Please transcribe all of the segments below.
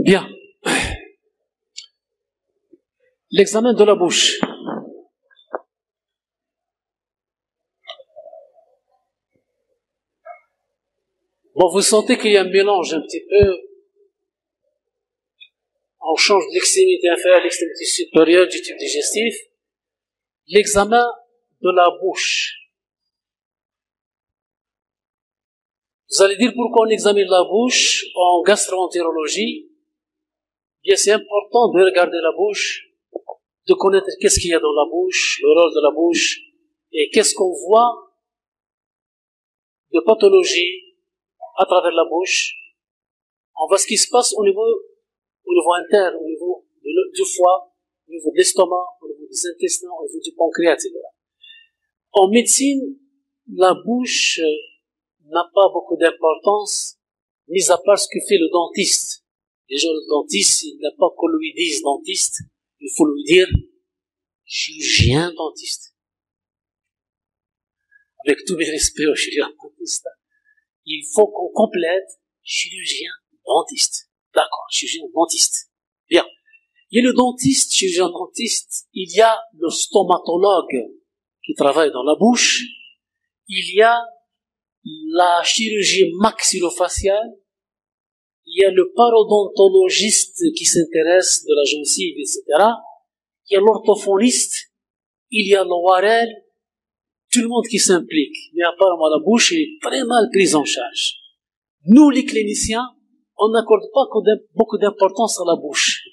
Bien. L'examen de la bouche. Bon, vous sentez qu'il y a un mélange un petit peu. On change de l'extrémité inférieure à l'extrémité supérieure du tube digestif. L'examen de la bouche. Vous allez dire pourquoi on examine la bouche en gastro-entérologie. Bien, c'est important de regarder la bouche, de connaître qu'est-ce qu'il y a dans la bouche, le rôle de la bouche, et qu'est-ce qu'on voit de pathologie à travers la bouche. On voit ce qui se passe au niveau interne, au niveau du foie, au niveau de l'estomac, au niveau des intestins, au niveau du pancréas, etc. En médecine, la bouche n'a pas beaucoup d'importance, mis à part ce que fait le dentiste. Déjà, le dentiste, il n'a pas qu'on lui dise dentiste, il faut lui dire chirurgien dentiste. Avec tous mes respects au chirurgien dentiste, il faut qu'on complète chirurgien dentiste. D'accord, chirurgien dentiste. Bien. Il y a le dentiste, chirurgien dentiste, il y a le stomatologue qui travaille dans la bouche, il y a la chirurgie maxillofaciale, il y a le parodontologiste qui s'intéresse de la gencive, etc. Il y a l'orthophoniste, il y a l'ORL, tout le monde qui s'implique. Mais apparemment la bouche est très mal prise en charge. Nous, les cliniciens, on n'accorde pas beaucoup d'importance à la bouche.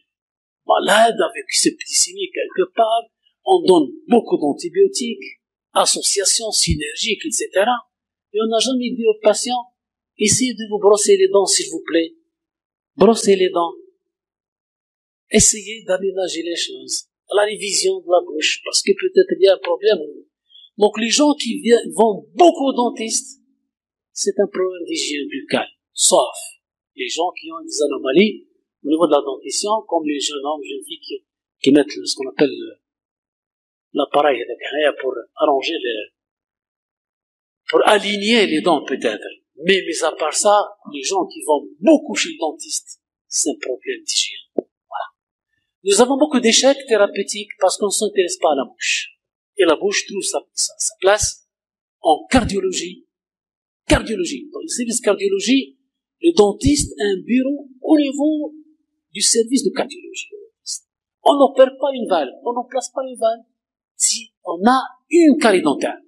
Malade avec septicémie quelque part, on donne beaucoup d'antibiotiques, associations synergiques, etc. Et on n'a jamais dit aux patients, essayez de vous brosser les dents, s'il vous plaît. Brossez les dents. Essayez d'aménager les choses. La révision de la bouche, parce que peut-être il y a un problème. Donc les gens qui vont beaucoup au dentiste, c'est un problème d'hygiène buccale. Sauf les gens qui ont des anomalies au niveau de la dentition, comme les jeunes hommes, jeunes filles qui mettent ce qu'on appelle l'appareil pour arranger pour aligner les dents peut-être. Mais à part ça, les gens qui vont beaucoup chez le dentiste, c'est un problème d'hygiène. Voilà. Nous avons beaucoup d'échecs thérapeutiques parce qu'on ne s'intéresse pas à la bouche. Et la bouche trouve sa place en cardiologie. Cardiologie. Dans le service cardiologie, le dentiste a un bureau au niveau du service de cardiologie. On n'opère pas une valve, on n'en place pas une valve si on a une carie dentaire.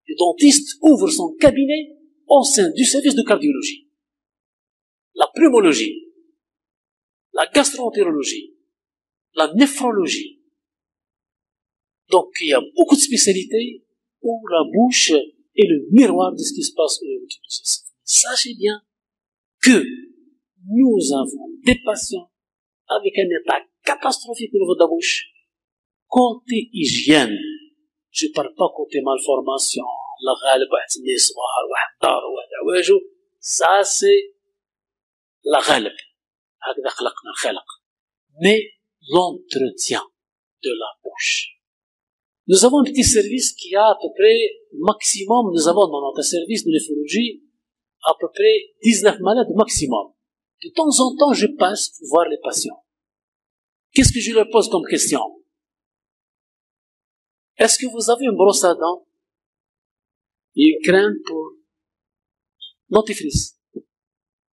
Le dentiste ouvre son cabinet au sein du service de cardiologie. La pneumologie, la gastro-entérologie, la néphrologie. Donc il y a beaucoup de spécialités où la bouche est le miroir de ce qui se passe au niveau du digestif. Sachez bien que nous avons des patients avec un état catastrophique au niveau de la bouche. Côté hygiène, je ne parle pas côté malformation, la ghalb, ça c'est la ghalb. Mais l'entretien de la bouche. Nous avons un petit service qui a à peu près, maximum, nous avons dans notre service de néphrologie, à peu près 19 malades maximum. De temps en temps, je passe pour voir les patients. Qu'est-ce que je leur pose comme question? Est-ce que vous avez une brosse à dents et une crème pour dentifrice?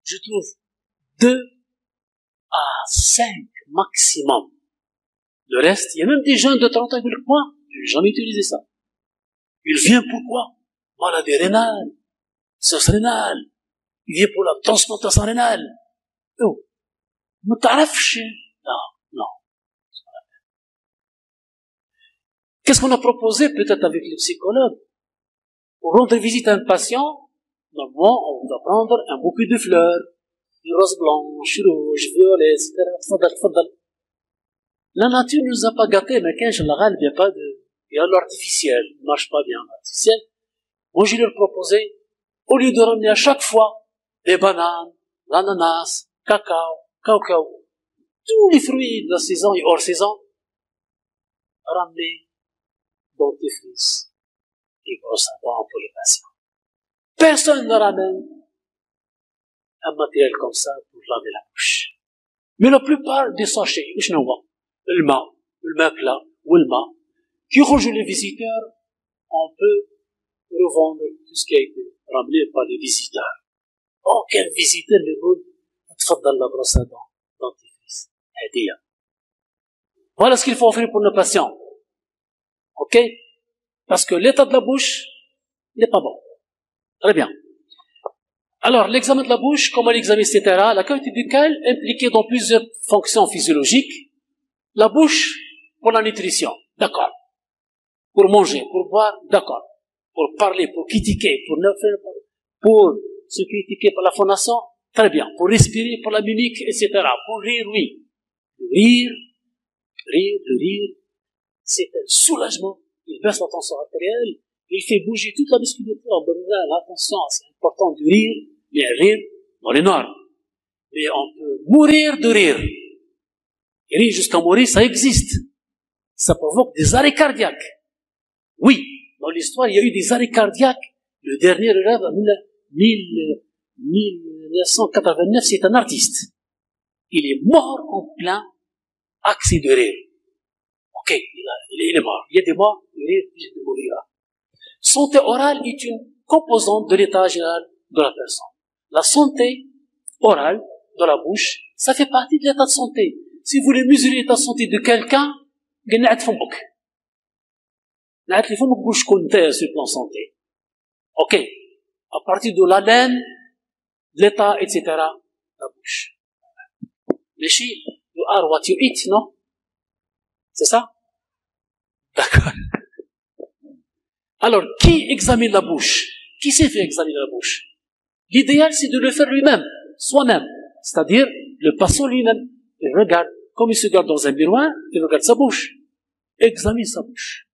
Je trouve 2 à 5 maximum. Le reste, il y a même des jeunes de 30 ans qui disent, moi, je n'ai jamais utilisé ça. Il vient pourquoi? Maladie rénale, cesse rénale. Il vient pour la transplantation rénale. Oh, ne t'arrêtes. Non. Qu'est-ce qu'on a proposé peut-être avec les psychologues? Pour rendre visite à un patient, normalement, on doit prendre un bouquet de fleurs, une rose blanche, rouge, violet, etc. La nature ne nous a pas gâtés, mais quand je il n'y a pas de, il y a l'artificiel, il ne marche pas bien l'artificiel. Moi, je leur proposais, au lieu de ramener à chaque fois des bananes, l'ananas, cacao, tous les fruits de la saison et hors saison, ramener dentifrice et brosse à dents pour les patients. Personne ne ramène un matériel comme ça pour laver la bouche. Mais la plupart des sachets, le makla ou le ma, qui rejoint les visiteurs, on peut revendre tout ce qui a été ramené par les visiteurs. Aucun visiteur ne veut تفضل la brosse à dents, dentifrice, هدية. Voilà ce qu'il faut offrir pour nos patients. Ok? Parce que l'état de la bouche n'est pas bon. Très bien. Alors, l'examen de la bouche, comment l'examiner, etc. La cavité buccale impliquée dans plusieurs fonctions physiologiques. La bouche pour la nutrition, d'accord. Pour manger, pour boire, d'accord. Pour parler, pour critiquer, pour se critiquer par la phonation, très bien. Pour respirer, pour la mimique, etc. Pour rire, oui. Le rire, c'est un soulagement. Il baisse la tension artérielle, il fait bouger toute la musculature abdominale. Attention, c'est important de rire, mais rire dans les noirs. Mais on peut mourir de rire. Et rire jusqu'à mourir, ça existe. Ça provoque des arrêts cardiaques. Oui, dans l'histoire, il y a eu des arrêts cardiaques. Le dernier élève, en 1989, c'est un artiste. Il est mort en plein accès de rire. Ok, il est mort. Il y a des morts, de rire, puis de mourir. Santé orale est une composante de l'état général de la personne. La santé orale de la bouche, ça fait partie de l'état de santé. Si vous voulez mesurer l'état de santé de quelqu'un, قنعت فمك. قنعت لي فمك باش تكون نتايا sur le plan santé. Ok. À partir de l'haleine, l'état, etc. La bouche. ماشي you are what you eat, non? C'est ça? D'accord. Alors, qui examine la bouche? Qui sait faire examiner la bouche? L'idéal, c'est de le faire lui-même, soi-même. C'est-à-dire, le patient lui-même, il regarde, comme il se regarde dans un miroir, il regarde sa bouche. Examine sa bouche.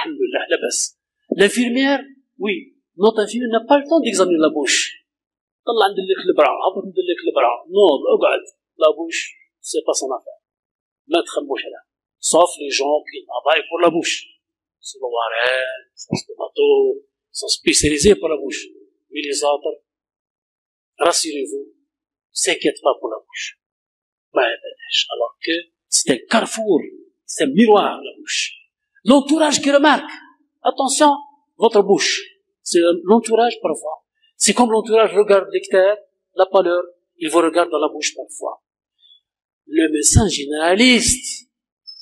Alhamdulillah, la basse. L'infirmière, oui, notre infirmière n'a pas le temps d'examiner la bouche. طلع ندلك البرع، هبط ندلك البرع. Non, اقعد. La bouche, c'est pas son affaire. ما تخموش عليها. Sauf les gens qui travaillent pour la bouche. C'est le warren, c'est le stomato, ils sont spécialisés pour la bouche. Mais les autres, rassurez-vous, ne s'inquiètent pas pour la bouche. Alors que c'est un carrefour, c'est un miroir, la bouche. L'entourage qui remarque, attention, votre bouche, c'est l'entourage parfois. C'est comme l'entourage regarde l'extérieur, la pâleur, il vous regarde dans la bouche parfois. Le médecin généraliste,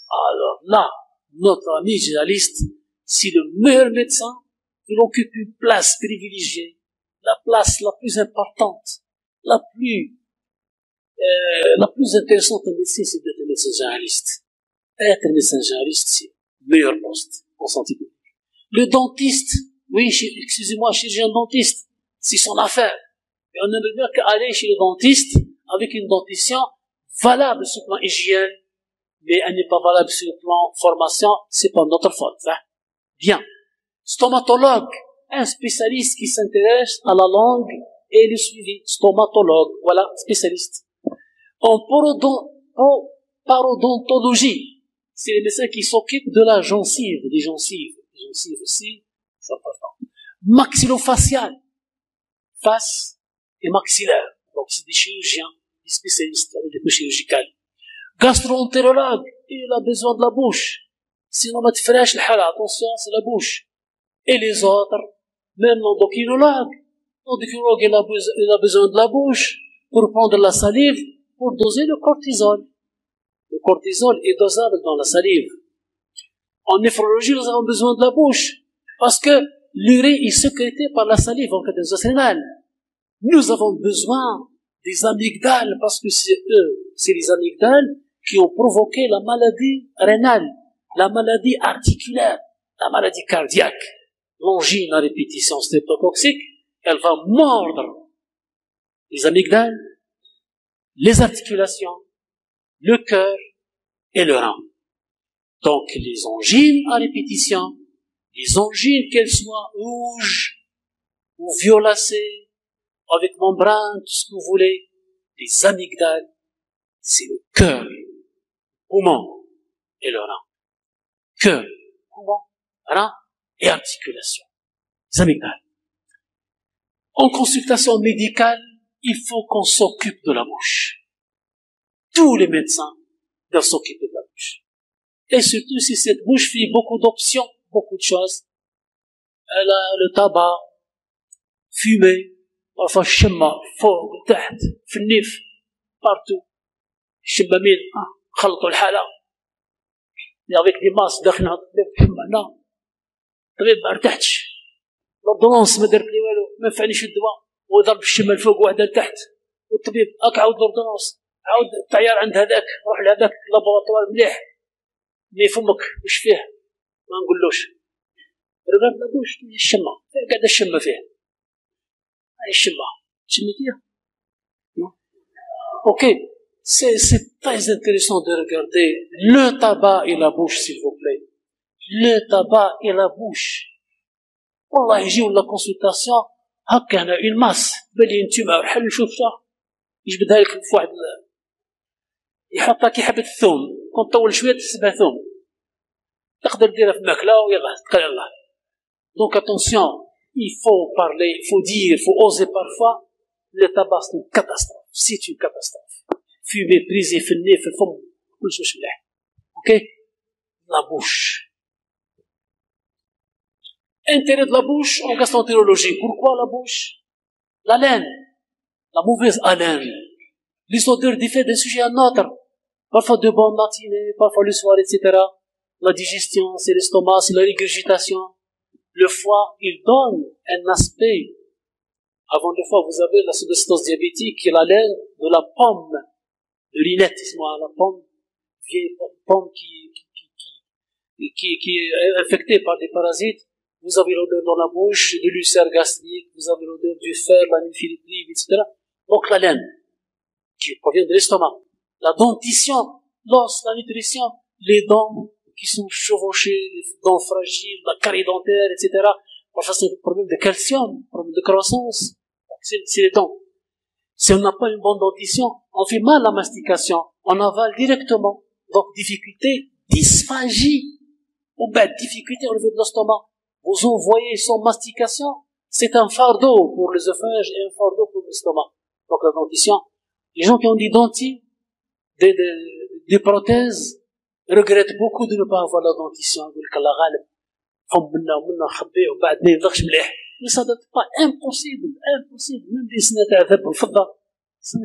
alors là, notre ami généraliste, c'est le meilleur médecin, il occupe une place privilégiée, la place la plus importante, la plus intéressante en médecine, c'est d'être médecin généraliste. Être médecin généraliste, c'est le meilleur poste en santé publique. Le dentiste, oui, excusez-moi, chirurgien dentiste, c'est son affaire. Et on aimerait bien qu'aller chez le dentiste avec une dentition valable sur le plan hygiène, mais elle n'est pas valable sur le plan formation, c'est pas notre faute. Hein? Bien. Stomatologue, un spécialiste qui s'intéresse à la langue et le suivi. Stomatologue, voilà, spécialiste. En parodontologie, c'est les médecins qui s'occupent de la gencive, des gencives. Les gencives aussi, c'est important. Maxillofacial, face et maxillaire. Donc c'est des chirurgiens, des spécialistes avec des couches chirurgicales. Gastroentérologue, il a besoin de la bouche. Sinon, ma tfrash l'hala, attention, c'est la bouche. Et les autres, même l'endocrinologue. L'endocrinologue, il a besoin de la bouche pour prendre la salive, pour doser le cortisol. Le cortisol est dosable dans la salive. En néphrologie, nous avons besoin de la bouche, parce que l'urée est sécrétée par la salive en cadence rénale. Nous avons besoin des amygdales, parce que c'est les amygdales qui ont provoqué la maladie rénale, la maladie articulaire, la maladie cardiaque. L'angine à répétition streptocoxique, elle va mordre les amygdales, les articulations, le cœur et le rein. Donc les angines à répétition, les angines qu'elles soient rouges ou violacées, avec membrane, tout ce que vous voulez, les amygdales, c'est le cœur, poumon et le rein. Cœur, poumon, rein et articulation. Les amygdales. En consultation médicale, il faut qu'on s'occupe de la bouche. tous les médecins doivent s'occuper de la bouche. Et surtout si cette bouche fait beaucoup d'options, beaucoup de choses. Elle a le tabac, fumer, parfois الشمة فوق تحت في النيف partout. الشمامين خلطوا الحالة. avec des masques داخلين على الطبيب حمانا. الطبيب ما ارتحتش. لوردونونس ما درت لي والو، ما نفعنيش الدواء، وضرب الشمة الفوق وحده لتحت. والطبيب هاك عاود لوردونونس، عاود التعيار عند هذاك، روح لهذاك لابوراتوار مليح. مي فمك واش فيه؟ ما نقولوش. رغم لابوش الشمة، قاعدة الشمة فيه. هاي الشمة، شميتيها؟ Ok, c'est très intéressant de regarder le tabac et la bouche, s'il vous plaît. Le tabac et la bouche. والله يجيو لا كونسلطاسيون هكا هنا اون ماس بالين نتوما حل شوفها يجبدها لك في واحد يحطها كي حبة الثوم كون طول شويه تحسبها ثوم تقدر ديرها في الماكله ويلا تقال الله. Donc attention, il faut parler, il faut dire, il faut oser parfois. Le tabac c'est une catastrophe, c'est une catastrophe. Fumer, briser في النيف في الفم كل شيء مش مليح. Ok, la bouche. Intérêt de la bouche en gastroentérologie. Pourquoi la bouche? L'haleine, la mauvaise haleine. Les odeurs diffèrent d'un sujet à un autre. Parfois de bonnes matinées, parfois le soir, etc. La digestion, c'est l'estomac, c'est la régurgitation. Le foie, il donne un aspect. Avant le foie, vous avez la cétose diabétique qui est l'haleine de la pomme, de l'inette, la pomme, vieille pomme qui est infectée par des parasites. Vous avez l'odeur dans la bouche, de l'ulcère gastrique, vous avez l'odeur du fer, la nymphilibrine, etc. Donc la laine, qui provient de l'estomac. La dentition, l'os, la nutrition, les dents qui sont chevauchées, les dents fragiles, la carie dentaire, etc. Parfois c'est un problème de calcium, un problème de croissance. C'est les dents. Si on n'a pas une bonne dentition, on fait mal à la mastication, on avale directement. Donc difficulté, dysphagie, ou bien difficulté au niveau de l'estomac. Vous envoyez sans mastication, c'est un fardeau pour l'œsophage et un fardeau pour l'estomac. Donc la dentition, les gens qui ont des dentilles, des prothèses, regrettent beaucoup de ne pas avoir la dentition. Mais ça n'est pas impossible, même des sénateurs ça ne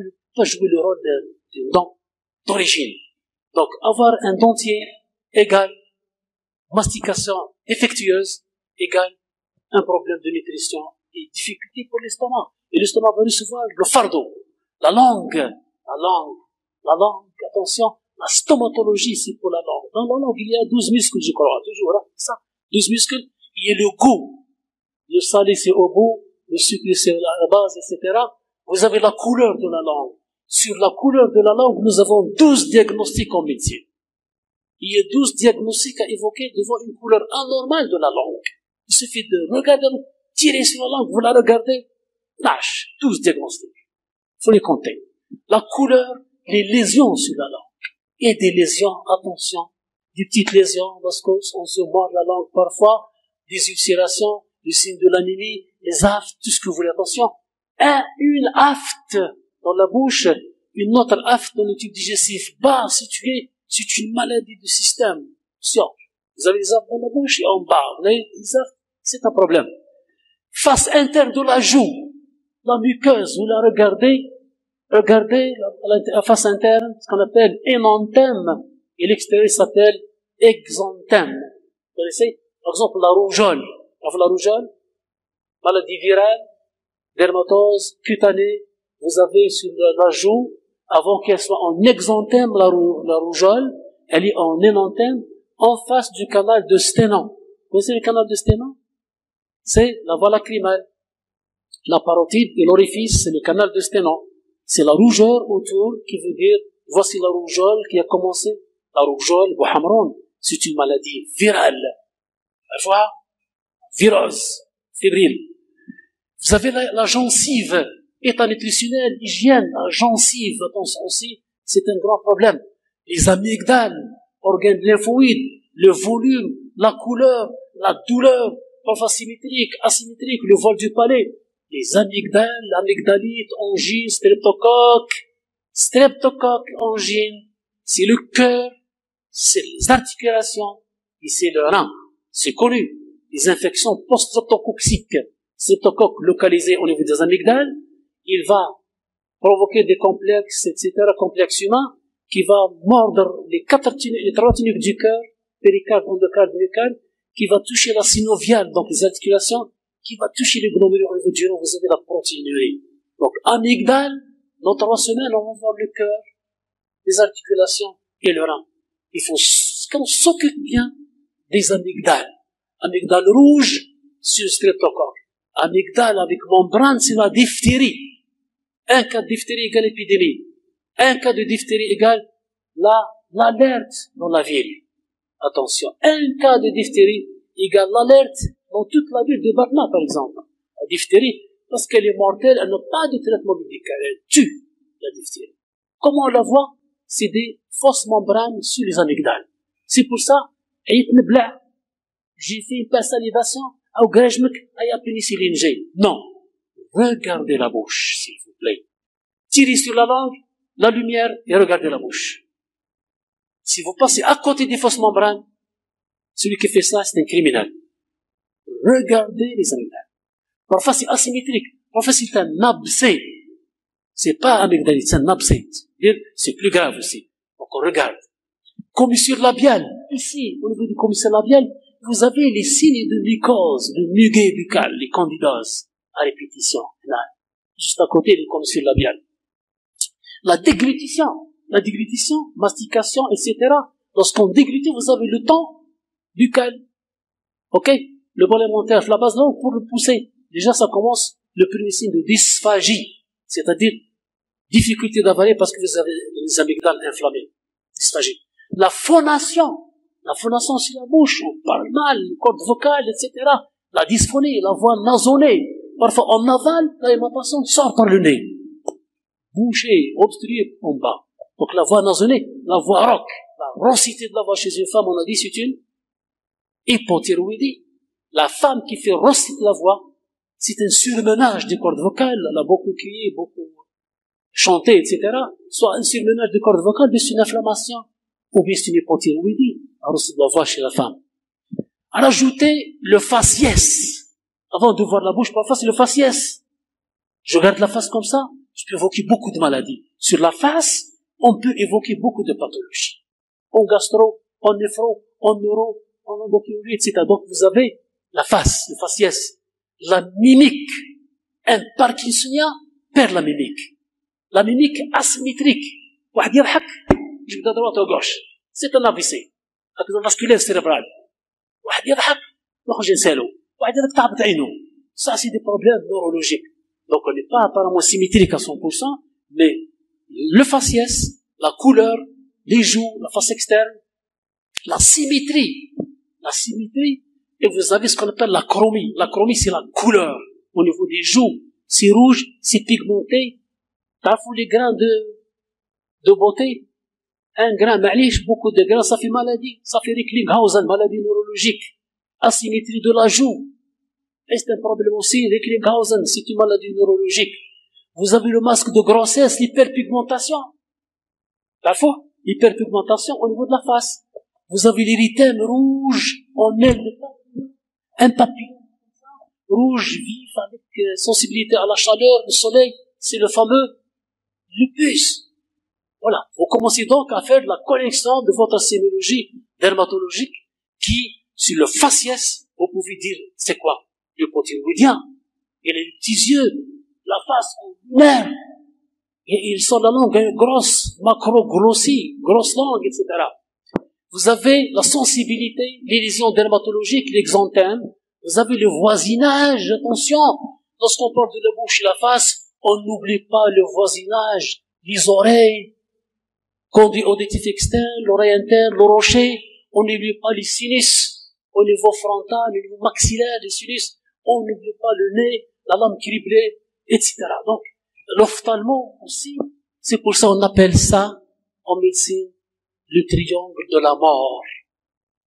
peut pas jouer le rôle d'une dent d'origine. Donc avoir un dentier égale mastication défectueuse égale un problème de nutrition et difficulté pour l'estomac. Et l'estomac va recevoir le fardeau. La langue, attention, la stomatologie, c'est pour la langue. Dans la langue, il y a 12 muscles, je crois, toujours, hein, ça. 12 muscles, il y a le goût. Le salé, c'est au bout, le sucre, c'est à la base, etc. Vous avez la couleur de la langue. Sur la couleur de la langue, nous avons 12 diagnostics en médecine. Il y a 12 diagnostics à évoquer devant une couleur anormale de la langue. Il suffit de regarder, tirer sur la langue, vous la regardez, lâche, 12 diagnostics. Il faut les compter. La couleur, les lésions sur la langue. Et des lésions, attention, des petites lésions, lorsqu'on se mord la langue parfois, des ulcérations, des signes de l'anémie, les aftes, tout ce que vous voulez, attention. Une afte dans la bouche, une autre afte dans le tube digestif bas situé, c'est une maladie du système. Vous avez les aftes dans la bouche et en bas, vous avez les aftes, c'est un problème. Face interne de la joue, la muqueuse, vous la regardez la face interne, ce qu'on appelle énanthème, et l'extérieur s'appelle exanthème. Vous connaissez? Par exemple, la rougeole. La rougeole, maladie virale, dermatose, cutanée, vous avez sur la joue, avant qu'elle soit en exanthème, la rougeole, elle est en énanthème, en face du canal de Stenant. Vous connaissez le canal de Stenant? C'est la voie lacrymale. La parotide et l'orifice, c'est le canal de Stenant. C'est la rougeur autour qui veut dire, voici la rougeole qui a commencé. La rougeole, Bouhamron, c'est une maladie virale. Parfois, virose, fébrile. Vous avez la gencive, état nutritionnel, hygiène, la gencive, attention aussi, c'est un grand problème. Les amygdales, organes lymphoïdes, le volume, la couleur, la douleur, parfois symétrique, asymétrique, le vol du palais, les amygdales, l'amygdalite, angine, streptocoque, Streptocoque, angine, c'est le cœur, c'est les articulations, et c'est le rein. C'est connu. Les infections post-streptococciques. Streptocoque localisé au niveau des amygdales, il va provoquer des complexes, etc., complexes humains, qui va mordre les trois tunnels du cœur, péricarde, endocarde, myocarde, qui va toucher la synoviale, donc les articulations, qui va toucher les glomérules au niveau du rein, vous avez la protéinurie. Donc, amygdale, dans 3 semaines, on va voir le cœur, les articulations et le rein. Il faut qu'on s'occupe bien des amygdales. Amygdale rouge, c'est le streptocoque. Amygdale avec membrane, c'est la diphtérie. Un cas de diphtérie égale épidémie. Un cas de diphtérie égale l'alerte dans la ville. Attention, un cas de diphtérie égale l'alerte dans toute la ville de Batna, par exemple. La diphtérie, parce qu'elle est mortelle, elle n'a pas de traitement médical. Elle tue la diphtérie. Comment on la voit? C'est des fausses membranes sur les amygdales. C'est pour ça, j'ai fait une salivation, pénicilline G. Non. Regardez la bouche, s'il vous plaît. Tirez sur la langue, la lumière, et regardez la bouche. Si vous passez à côté des fausses membranes, celui qui fait ça, c'est un criminel. Regardez les amygdales. Parfois, c'est asymétrique. Parfois, c'est un abcès. C'est pas amygdalite, c'est un abcès. C'est plus grave aussi. Donc, on regarde. Commissure labiale. Ici, au niveau du commissure labial, vous avez les signes de mycose, de muguet buccal, les candidoses, à répétition. Là, juste à côté du commissure labial. La déglutition, mastication, etc. Lorsqu'on déglute, vous avez le temps buccal. Ok? Le bol alimentaire, la base longue pour le pousser. Déjà, ça commence le premier signe de dysphagie. C'est-à-dire, difficulté d'avaler parce que vous avez les amygdales inflammées. Dysphagie. La phonation, c'est la bouche, on parle mal, les cordes vocales, etc. La dysphonie, la voix nasonnée. Parfois, on avale, l'alimentation sort par le nez. Bouché, obstrué, en bas. Donc, la voix nasonnée, la voix rauque, la raucité de la voix chez une femme, on a dit, c'est une hypothyroïdie. La femme qui fait rauciter la voix, c'est un surmenage des cordes vocales, elle a beaucoup crié, beaucoup chanté, etc. Soit un surmenage des cordes vocales, mais c'est une inflammation. Ou bien c'est une hypothyroïdie, à rauciter la voix chez la femme. Rajoutez le faciès. Avant de voir la bouche, parfois c'est le faciès. Je regarde la face comme ça, je peux évoquer beaucoup de maladies. Sur la face, on peut évoquer beaucoup de pathologies. En gastro, en néphro, en neuro, en endocrinologie, etc. Donc vous avez la face, le faciès, la mimique. Un parkinsonien perd la mimique. La mimique asymétrique. واحد يضحك يجبد droite à gauche. C'est un AVC. هكذا vasculaire cérébral. واحد يضحك يخرج ينسالو. واحد يضحك تعبت عينه. Ça c'est des problèmes neurologiques. Donc on n'est pas apparemment symétrique à 100%, mais le faciès, la couleur, les joues, la face externe, la symétrie, et vous avez ce qu'on appelle la chromie. La chromie, c'est la couleur. Au niveau des joues, c'est rouge, c'est pigmenté. T'as fou les grains de beauté. Un grain, معليش, beaucoup de grains, ça fait maladie. Ça fait Recklinghausen, maladie neurologique. Asymétrie de la joue. Et c'est un problème aussi, Recklinghausen, c'est une maladie neurologique. Vous avez le masque de grossesse, l'hyperpigmentation. Parfois, l'hyperpigmentation au niveau de la face. Vous avez l'érythème rouge, en aile de un papillon rouge vif avec sensibilité à la chaleur, le soleil, c'est le fameux lupus. Voilà. Vous commencez donc à faire la connexion de votre sémiologie dermatologique qui, sur le faciès, vous pouvez dire, c'est quoi? L'hypothyroïdien. Il a les petits yeux, la face en mer. Et il sort la langue grosse, macro-grossie, grosse langue, etc. Vous avez la sensibilité, les lésions dermatologiques, l'exanthème. Vous avez le voisinage, attention. Lorsqu'on parle de la bouche et la face, on n'oublie pas le voisinage, les oreilles, conduit auditif externe, l'oreille interne, le rocher. On n'oublie pas les sinus, au niveau frontal, au niveau maxillaire, les sinus. On n'oublie pas le nez, la lame criblée, etc. Donc, l'ophtalmo aussi, c'est pour ça qu'on appelle ça, en médecine, le triangle de la mort.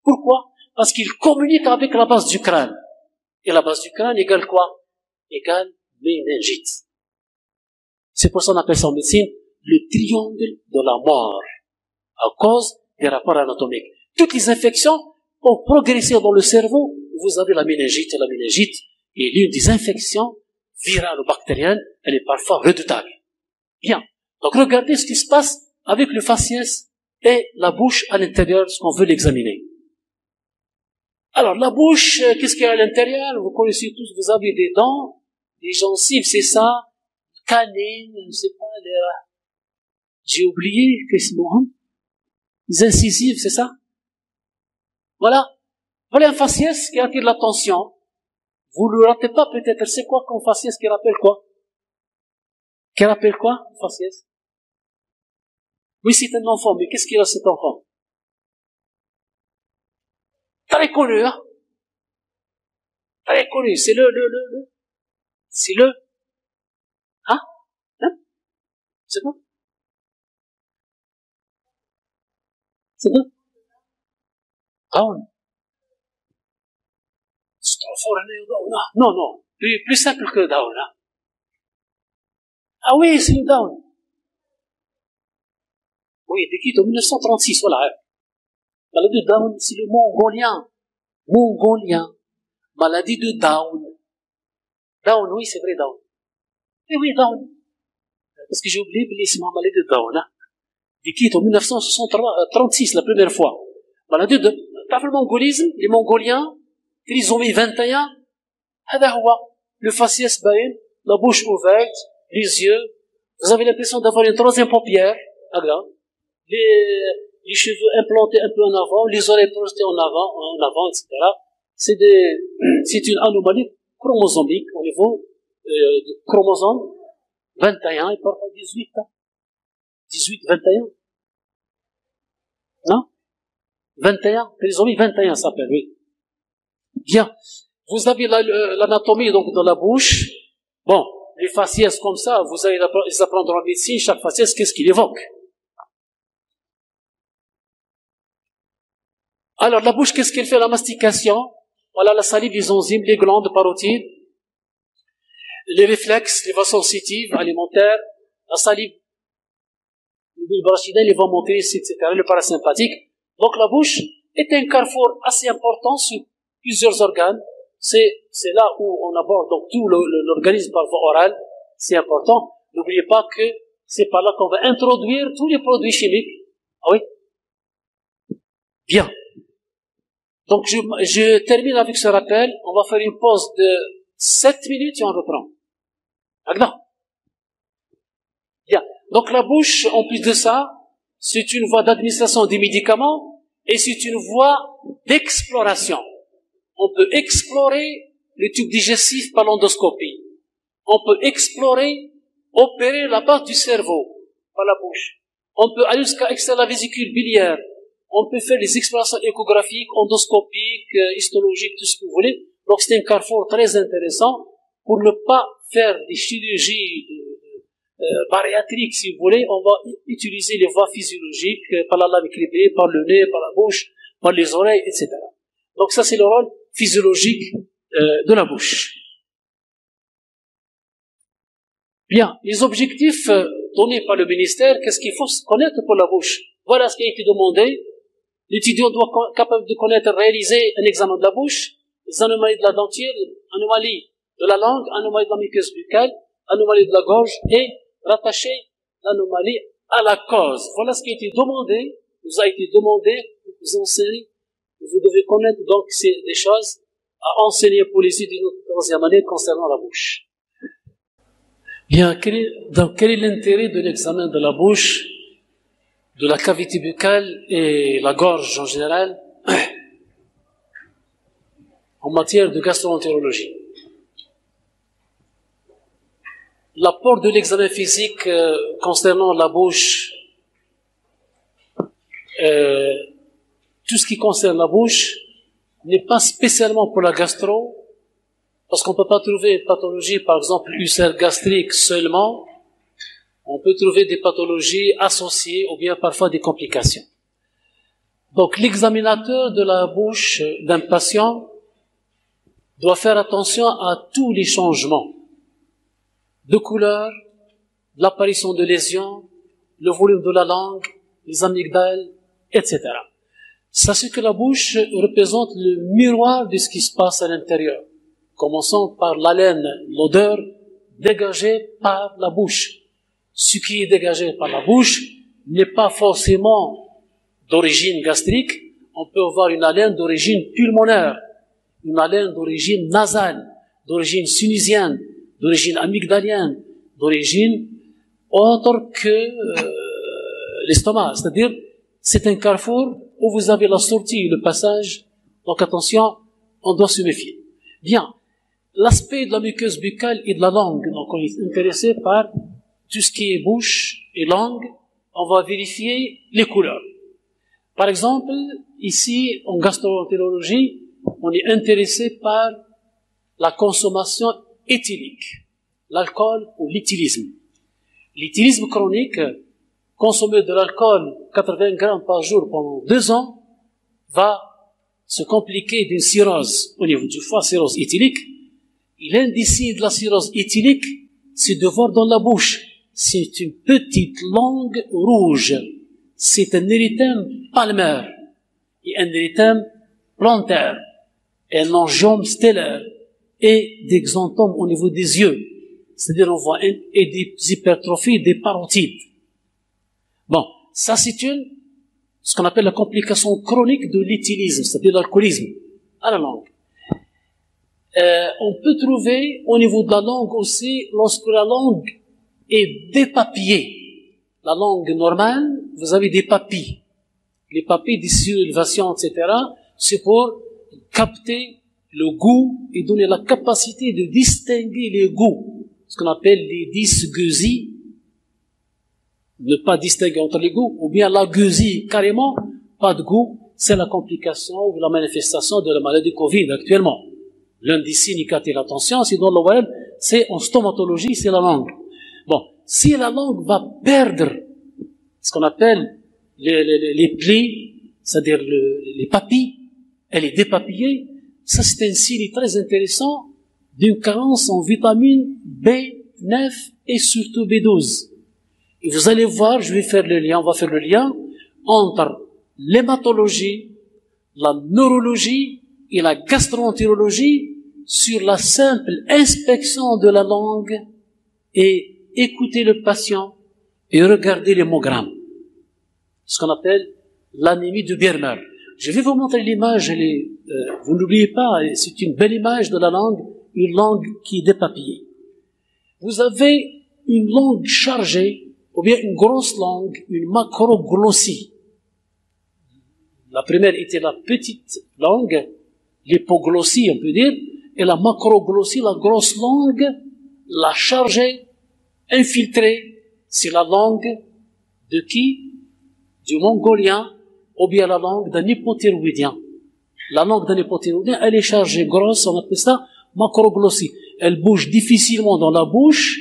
Pourquoi? Parce qu'il communique avec la base du crâne. Et la base du crâne égale quoi? Égale méningite. C'est pour ça qu'on appelle ça en médecine le triangle de la mort à cause des rapports anatomiques. Toutes les infections ont progressé dans le cerveau. Vous avez la méningite est l'une des infections virales ou bactériennes, elle est parfois redoutable. Bien. Donc regardez ce qui se passe avec le faciès et la bouche à l'intérieur, ce qu'on veut l'examiner. Alors la bouche, qu'est-ce qu'il y a à l'intérieur? Vous connaissez tous, vous avez des dents, des gencives, c'est ça, canines, je ne sais pas, j'ai oublié, qu'est-ce que c'est, les incisives, c'est ça? Voilà. Voilà un faciès qui attire l'attention. Vous ne le ratez pas peut-être. C'est quoi comme faciès qui rappelle quoi? Qui rappelle quoi, faciès? Oui, c'est un enfant, mais qu'est-ce qu'il a cet enfant? Très connu, hein? Très connu. C'est c'est hein? Hein? C'est quoi? C'est quoi? Down. Non, non. Plus simple que le down, hein? Ah oui, c'est le down. Oui, décrite en 1936, voilà. Maladie de Down, c'est le mongolien. Mongolien. Maladie de Down. Down, oui, c'est vrai, Down. Eh oui, Down. Parce que j'ai oublié, mais c'est ma maladie de Down, hein. Décrite en 1936, la première fois. Maladie de, t'as fait le mongolisme, les Mongoliens, trisomie 21, هذا هو. Le faciès bain, la bouche ouverte, les yeux. Vous avez l'impression d'avoir une troisième paupière, regarde. Les cheveux implantés un peu en avant, les oreilles projetées en avant, etc. C'est une anomalie chromosomique au niveau du chromosome 21 et parfois 18. 18, 21. Non? 21. Trisomie 21 s'appelle, oui. Bien. Vous avez l'anatomie donc dans la bouche. Bon, les faciès comme ça, vous allez les apprendre en médecine, chaque faciès, qu'est-ce qu'il évoque? Alors, la bouche, qu'est-ce qu'elle fait? La mastication. Voilà, la salive, les enzymes, les glandes parotides, les réflexes, les voies sensitives, alimentaires, la salive, le brachidaire, les voies motrices, etc., le parasympathique. Donc, la bouche est un carrefour assez important sur plusieurs organes. C'est là où on aborde donc tout l'organisme par voie orale. C'est important. N'oubliez pas que c'est par là qu'on va introduire tous les produits chimiques. Ah oui? Bien. Donc, je termine avec ce rappel. On va faire une pause de 7 minutes et on reprend. D'accord? Bien. Donc, la bouche, en plus de ça, c'est une voie d'administration des médicaments et c'est une voie d'exploration. On peut explorer le tube digestif par l'endoscopie. On peut explorer, opérer la base du cerveau par la bouche. On peut aller jusqu'à extraire la vésicule biliaire. On peut faire des explorations échographiques, endoscopiques, histologiques, tout ce que vous voulez. Donc c'est un carrefour très intéressant pour ne pas faire des chirurgies bariatriques, si vous voulez. On va utiliser les voies physiologiques par la lame équilibrée, par le nez, par la bouche, par les oreilles, etc. Donc ça c'est le rôle physiologique de la bouche. Bien, les objectifs donnés par le ministère, qu'est-ce qu'il faut connaître pour la bouche? Voilà ce qui a été demandé. L'étudiant doit être capable de connaître, réaliser un examen de la bouche, les anomalies de la dentière, anomalies de la langue, anomalies de la muqueuse buccale, anomalies de la gorge et rattacher l'anomalie à la cause. Voilà ce qui a été demandé, vous a été demandé, vous enseignez, vous devez connaître donc des choses à enseigner pour les étudiants de troisième année concernant la bouche. Bien, quel est l'intérêt de l'examen de la bouche, de la cavité buccale et la gorge en général en matière de gastroentérologie? L'apport de l'examen physique concernant la bouche, tout ce qui concerne la bouche n'est pas spécialement pour la gastro, parce qu'on ne peut pas trouver une pathologie, par exemple, ulcère gastrique seulement. On peut trouver des pathologies associées ou bien parfois des complications. Donc, l'examinateur de la bouche d'un patient doit faire attention à tous les changements de couleur, de l'apparition de lésions, le volume de la langue, les amygdales, etc. Sachez que la bouche représente le miroir de ce qui se passe à l'intérieur. Commençons par l'haleine, l'odeur dégagée par la bouche. Ce qui est dégagé par la bouche n'est pas forcément d'origine gastrique. On peut avoir une haleine d'origine pulmonaire, une haleine d'origine nasale, d'origine sinusienne, d'origine amygdalienne, d'origine autre que l'estomac. C'est-à-dire, c'est un carrefour où vous avez la sortie et le passage. Donc attention, on doit se méfier. Bien, l'aspect de la muqueuse buccale et de la langue. Donc on est intéressé par tout ce qui est bouche et langue. On va vérifier les couleurs. Par exemple, ici, en gastroentérologie, on est intéressé par la consommation éthylique, l'alcool ou l'éthylisme. L'éthylisme chronique, consommer de l'alcool 80 grammes par jour pendant 2 ans, va se compliquer d'une cirrhose au niveau du foie, cirrhose éthylique. Et l'indice de la cirrhose éthylique, c'est de voir dans la bouche. C'est une petite langue rouge. C'est un érythème palmaire et un érythème plantaire, un angiome stellaire et des xanthomes au niveau des yeux. C'est-à-dire on voit et des hypertrophies, des parotides. Bon, ça c'est ce qu'on appelle la complication chronique de l'éthylisme, c'est-à-dire l'alcoolisme à la langue. On peut trouver au niveau de la langue aussi, lorsque la langue est dépapillée. La langue normale, vous avez des papilles. Les papilles des salivations, etc., c'est pour capter le goût et donner la capacité de distinguer les goûts. Ce qu'on appelle les dysgueusies. Ne pas distinguer entre les goûts, ou bien la gueusie, carrément, pas de goût, c'est la complication ou la manifestation de la maladie Covid actuellement. L'un des signes qui attire l'attention, sinon le web, c'est en stomatologie, c'est la langue. Bon, si la langue va perdre ce qu'on appelle les plis, c'est-à-dire les papilles, elle est dépapillée, ça c'est un signe très intéressant d'une carence en vitamine B9 et surtout B12. Et vous allez voir, je vais faire le lien, on va faire le lien entre l'hématologie, la neurologie et la gastroentérologie sur la simple inspection de la langue et écouter le patient et regarder l'hémogramme. Ce qu'on appelle l'anémie de Birmer. Je vais vous montrer l'image, vous n'oubliez pas, c'est une belle image de la langue, une langue qui est dépapillée. Vous avez une langue chargée, ou bien une grosse langue, une macroglossie. La première était la petite langue, l'hypoglossie, on peut dire, et la macroglossie, la grosse langue, la chargée, infiltrée, c'est la langue de qui? Du mongolien, ou bien la langue d'un hypothyroïdien. La langue d'un hypothyroïdien, elle est chargée, grosse, on appelle ça macroglossie. Elle bouge difficilement dans la bouche,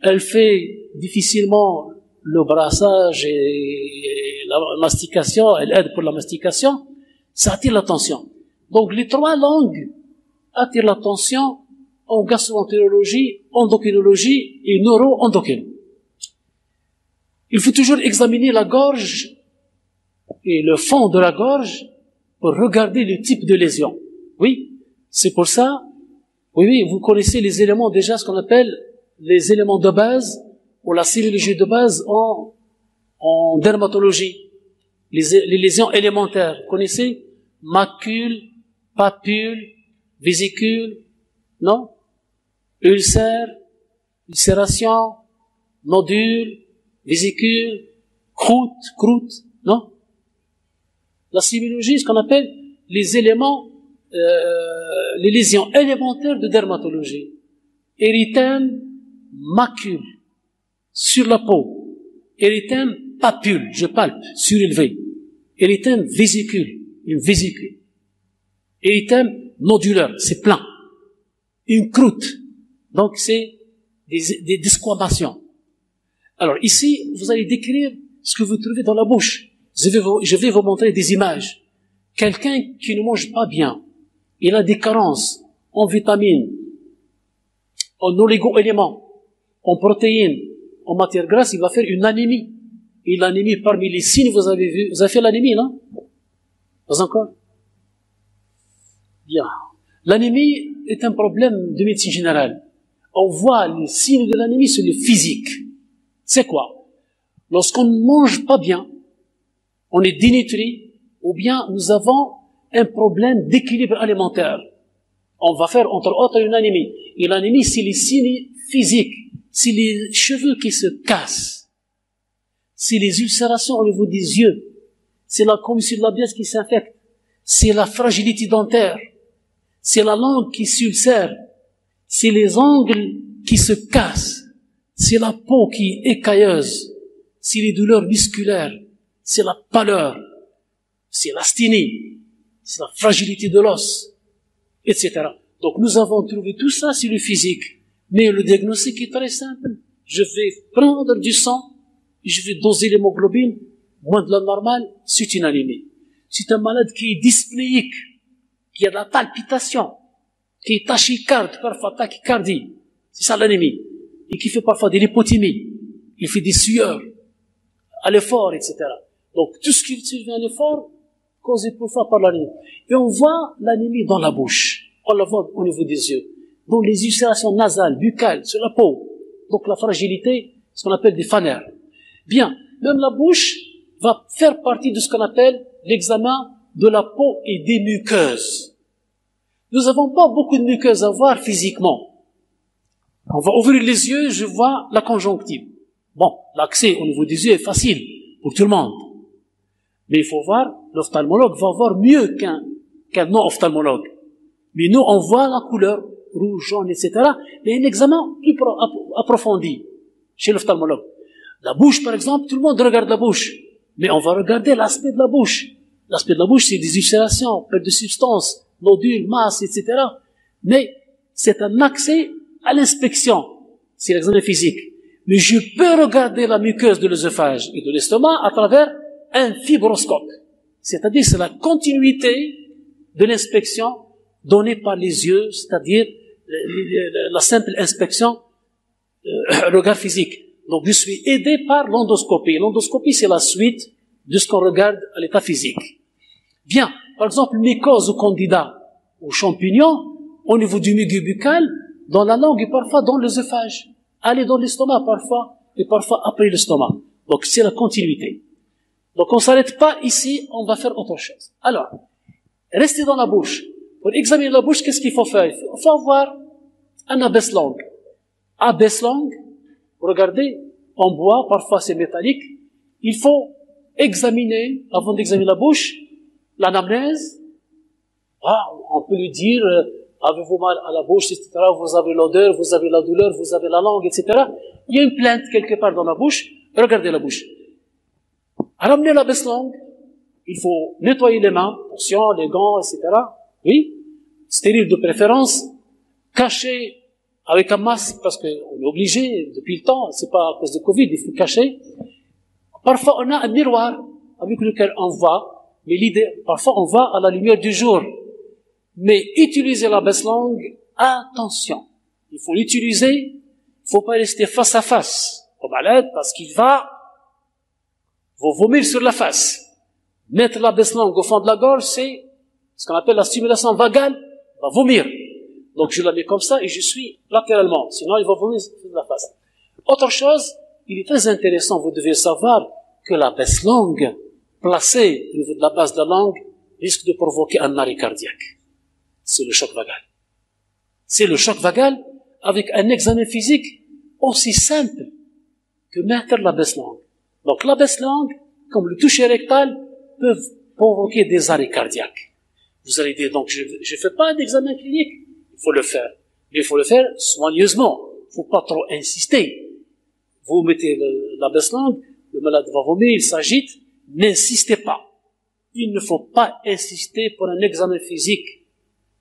elle fait difficilement le brassage et la mastication, elle aide pour la mastication, ça attire l'attention. Donc les 3 langues attirent l'attention en gastroentérologie, endocrinologie et neuro-endocrine. Il faut toujours examiner la gorge et le fond de la gorge pour regarder le type de lésion. Oui, c'est pour ça, oui, vous connaissez les éléments déjà, ce qu'on appelle les éléments de base, ou la sérologie de base en dermatologie. Les lésions élémentaires. Vous connaissez? Macule, papule, vésicule, non? Ulcère, ulcération, nodule, vésicule, croûte, non? La sérologie, ce qu'on appelle les éléments, les lésions élémentaires de dermatologie. Érythème, macule, sur la peau. Érythème, papule, je palpe, surélevé. Érythème, vésicule, une vésicule. Érythème, nodulaire, c'est plein. Une croûte, donc c'est des desquamations. Alors ici, vous allez décrire ce que vous trouvez dans la bouche. Je vais vous montrer des images. Quelqu'un qui ne mange pas bien, il a des carences en vitamines, en oligo-éléments, en protéines, en matière grasse, il va faire une anémie. Et l'anémie, parmi les signes, vous avez vu, vous avez fait l'anémie, non? Pas encore? Bien. L'anémie est un problème de médecine générale. On voit les signes de l'anémie sur le physique. C'est quoi? Lorsqu'on ne mange pas bien, on est dénutri, ou bien nous avons un problème d'équilibre alimentaire. On va faire, entre autres, une anémie. Et l'anémie, c'est les signes physiques. C'est les cheveux qui se cassent. C'est les ulcérations au niveau des yeux. C'est la commissure labiale qui s'infecte. C'est la fragilité dentaire. C'est la langue qui s'ulcère. C'est les ongles qui se cassent. C'est la peau qui est écailleuse. C'est les douleurs musculaires. C'est la pâleur. C'est l'asthénie. C'est la fragilité de l'os, etc. Donc nous avons trouvé tout ça sur le physique. Mais le diagnostic est très simple. Je vais prendre du sang, je vais doser l'hémoglobine, moins de la normale, c'est une anémie. C'est un malade qui est dyspnéique, qui a de la palpitation, qui est tachycarde, parfois tachycardie. C'est ça l'anémie. Et qui fait parfois des lipothémies. Il fait des sueurs à l'effort, etc. Donc tout ce qui suit à l'effort, causé parfois par l'anémie. Et on voit l'anémie dans la bouche. On la voit au niveau des yeux. Dans les ulcérations nasales, buccales, sur la peau. Donc la fragilité, ce qu'on appelle des fanères. Bien, même la bouche va faire partie de ce qu'on appelle l'examen de la peau et des muqueuses. Nous n'avons pas beaucoup de muqueuses à voir physiquement. On va ouvrir les yeux, je vois la conjonctive. Bon, l'accès au niveau des yeux est facile pour tout le monde. Mais il faut voir, l'ophtalmologue va voir mieux qu'un non-ophtalmologue. Mais nous, on voit la couleur, rouge, jaune, etc. Mais un examen plus approfondi chez l'ophtalmologue. La bouche, par exemple, tout le monde regarde la bouche. Mais on va regarder l'aspect de la bouche. L'aspect de la bouche, c'est des ulcérations, perte de substance, nodules, masses, etc. Mais c'est un accès à l'inspection. C'est l'examen physique. Mais je peux regarder la muqueuse de l'œsophage et de l'estomac à travers un fibroscope. C'est-à-dire, c'est la continuité de l'inspection donnée par les yeux, c'est-à-dire la simple inspection, regard physique. Donc, je suis aidé par l'endoscopie. L'endoscopie, c'est la suite de ce qu'on regarde à l'état physique. Bien. Par exemple, mycose ou candida ou champignon, au niveau du milieu buccal, dans la langue et parfois dans l'œsophage. Aller dans l'estomac parfois, et parfois après l'estomac. Donc, c'est la continuité. Donc, on ne s'arrête pas ici, on va faire autre chose. Alors, restez dans la bouche. Pour examiner la bouche, qu'est-ce qu'il faut faire? Il faut avoir un abaisse-langue. Abaisse-langue, regardez, en bois, parfois c'est métallique. Il faut examiner, avant d'examiner la bouche, l'anamnèse. Ah, on peut lui dire, avez-vous mal à la bouche, etc. Vous avez l'odeur, vous avez la douleur, vous avez la langue, etc. Il y a une plainte quelque part dans la bouche. Regardez la bouche. Ramenez la baisse-langue. Il faut nettoyer les mains, attention, les gants, etc. Oui, stérile de préférence, caché avec un masque parce qu'on est obligé depuis le temps. C'est pas à cause de Covid, il faut cacher. Parfois, on a un miroir avec lequel on voit, mais l'idée, parfois, on voit à la lumière du jour. Mais utiliser la baisse-langue, attention. Il faut l'utiliser. Il faut pas rester face à face au malade parce qu'il va vous vomir sur la face. Mettre la baisse-langue au fond de la gorge, c'est ce qu'on appelle la stimulation vagale, il va vomir. Donc je la mets comme ça et je suis latéralement. Sinon, il va vomir sur la face. Autre chose, il est très intéressant, vous devez savoir que la baisse-langue placée au niveau de la base de la langue risque de provoquer un arrêt cardiaque. C'est le choc vagal. C'est le choc vagal avec un examen physique aussi simple que mettre la baisse-langue. Donc la baisse-langue, comme le toucher rectal, peuvent provoquer des arrêts cardiaques. Vous allez dire, donc je ne fais pas d'examen clinique. Il faut le faire. Mais il faut le faire soigneusement. Il ne faut pas trop insister. Vous mettez la baisse-langue, le malade va vomir, il s'agite. N'insistez pas. Il ne faut pas insister pour un examen physique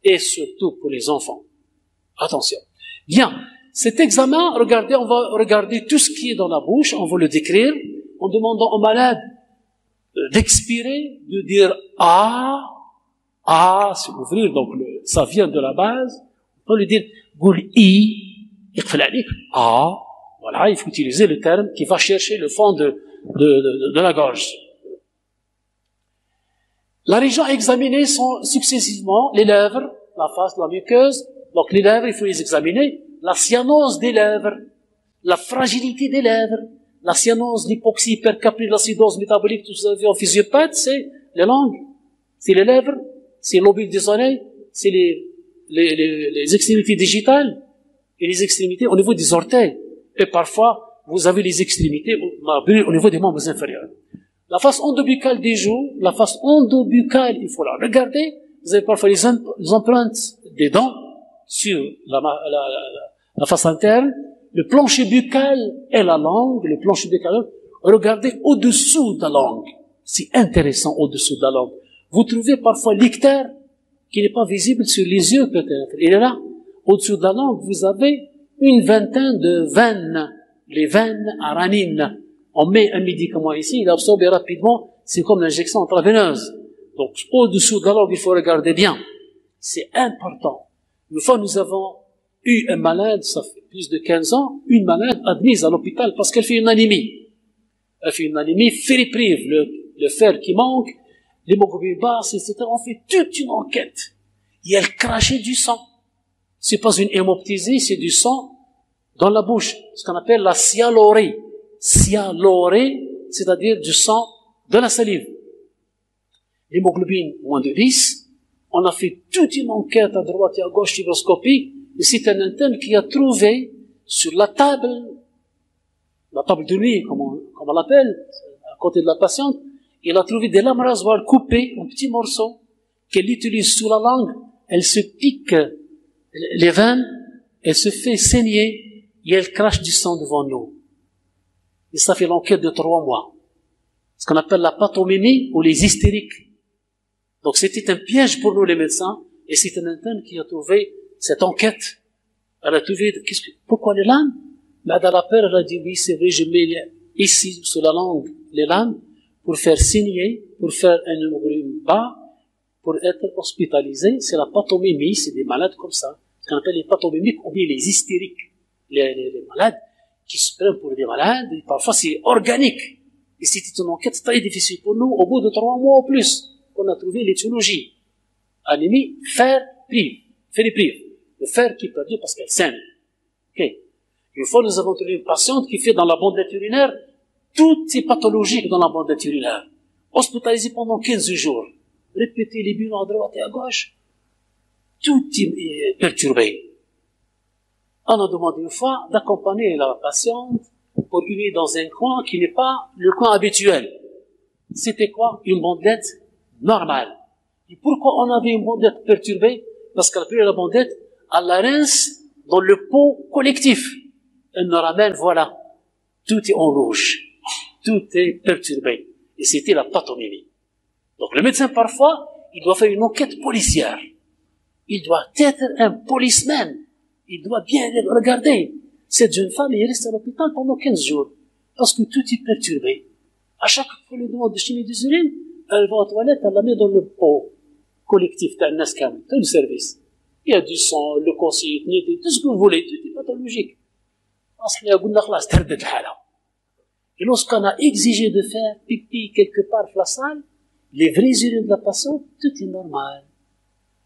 et surtout pour les enfants. Attention. Bien. Cet examen, regardez, on va regarder tout ce qui est dans la bouche, on va le décrire en demandant au malade d'expirer, de dire « Ah », c'est ouvrir, donc ça vient de la base. On peut lui dire « Goul i », voilà, il faut utiliser le terme qui va chercher le fond de de la gorge. La région examinée sont successivement les lèvres, la face, la muqueuse. Donc les lèvres, il faut les examiner. La cyanose des lèvres, la fragilité des lèvres, la cyanose, l'hypoxie, hypercaprie, l'acidose métabolique, tout ça en physiopathe, c'est les langues, c'est les lèvres, c'est l'obus des oreilles, c'est les extrémités digitales et les extrémités au niveau des orteils. Et parfois, vous avez les extrémités au niveau des membres inférieurs. La face endobuccale des joues, la face endobuccale, il faut la regarder. Vous avez parfois les empreintes des dents sur la face interne, le plancher buccal et la langue, le plancher buccal. Regardez au-dessous de la langue. C'est intéressant au-dessous de la langue. Vous trouvez parfois l'ictère qui n'est pas visible sur les yeux peut-être. Il est là. Au-dessous de la langue, vous avez une vingtaine de veines, les veines aranines. On met un médicament ici, il absorbe rapidement, c'est comme l'injection intraveineuse. Donc, au-dessous de la langue, il faut regarder bien. C'est important. Une fois, nous avons eu un malade, ça fait plus de 15 ans, une malade admise à l'hôpital parce qu'elle fait une anémie. Elle fait une anémie fériprive, le fer qui manque, l'hémoglobine basse, etc. On fait toute une enquête. Et elle crachait du sang. C'est pas une hémoptysie, c'est du sang dans la bouche. Ce qu'on appelle la sialorée. Sialorée, c'est-à-dire du sang de la salive. L'hémoglobine, moins de 10. On a fait toute une enquête à droite et à gauche, fibroscopie, et c'est un interne qui a trouvé sur la table de nuit, comme on l'appelle, à côté de la patiente, il a trouvé des lames rasoirs coupées en petits morceaux, qu'elle utilise sous la langue, elle se pique les veines, elle se fait saigner, et elle crache du sang devant nous. Et ça fait l'enquête de 3 mois. Ce qu'on appelle la pathomémie ou les hystériques. Donc c'était un piège pour nous les médecins, et c'est un interne qui a trouvé cette enquête. Elle a trouvé, pourquoi les lames? Madame la père, elle a dit, oui, c'est vrai, je mets ici, sur la langue, les lames, pour faire saigner, pour faire un hémoglobine bas, pour être hospitalisé. C'est la pathomémie, c'est des malades comme ça. Ce qu'on appelle les pathomémiques, ou bien les hystériques. Les malades qui se prennent pour des malades, et parfois c'est organique. Et c'était une enquête très difficile pour nous, au bout de 3 mois ou plus. On a trouvé l'étiologie. Anémie, fériprive. Le fer qui est perdu parce qu'elle saigne. Okay. Une fois, nous avons trouvé une patiente qui fait dans la bandelette urinaire toutes ces pathologies dans la bandelette urinaire. Hospitalisée pendant 15 jours. Répéter les bilans à droite et à gauche. Tout est perturbé. On a demandé une fois d'accompagner la patiente pour unir dans un coin qui n'est pas le coin habituel. C'était quoi? Une bandelette normale. Et pourquoi on avait une bandelette perturbée? Parce qu'elle a pris la bandelette, elle la rince dans le pot collectif. Elle nous ramène, voilà, tout est en rouge. Tout est perturbé. Et c'était la pathomémie. Donc le médecin, parfois, il doit faire une enquête policière. Il doit être un policeman. Il doit bien regarder. Cette jeune femme, elle reste à l'hôpital pendant 15 jours. Parce que tout est perturbé. À chaque fois qu'on lui demande de chimie des urines, elle va aux toilettes, elle la met dans le pot collectif d'un NASCAM, tout le service. Il y a du sang, le leucocyte, tout ce que vous voulez, tout est pathologique. Et lorsqu'on a exigé de faire pipi quelque part dans la salle, les vraies urines de la patiente, tout est normal.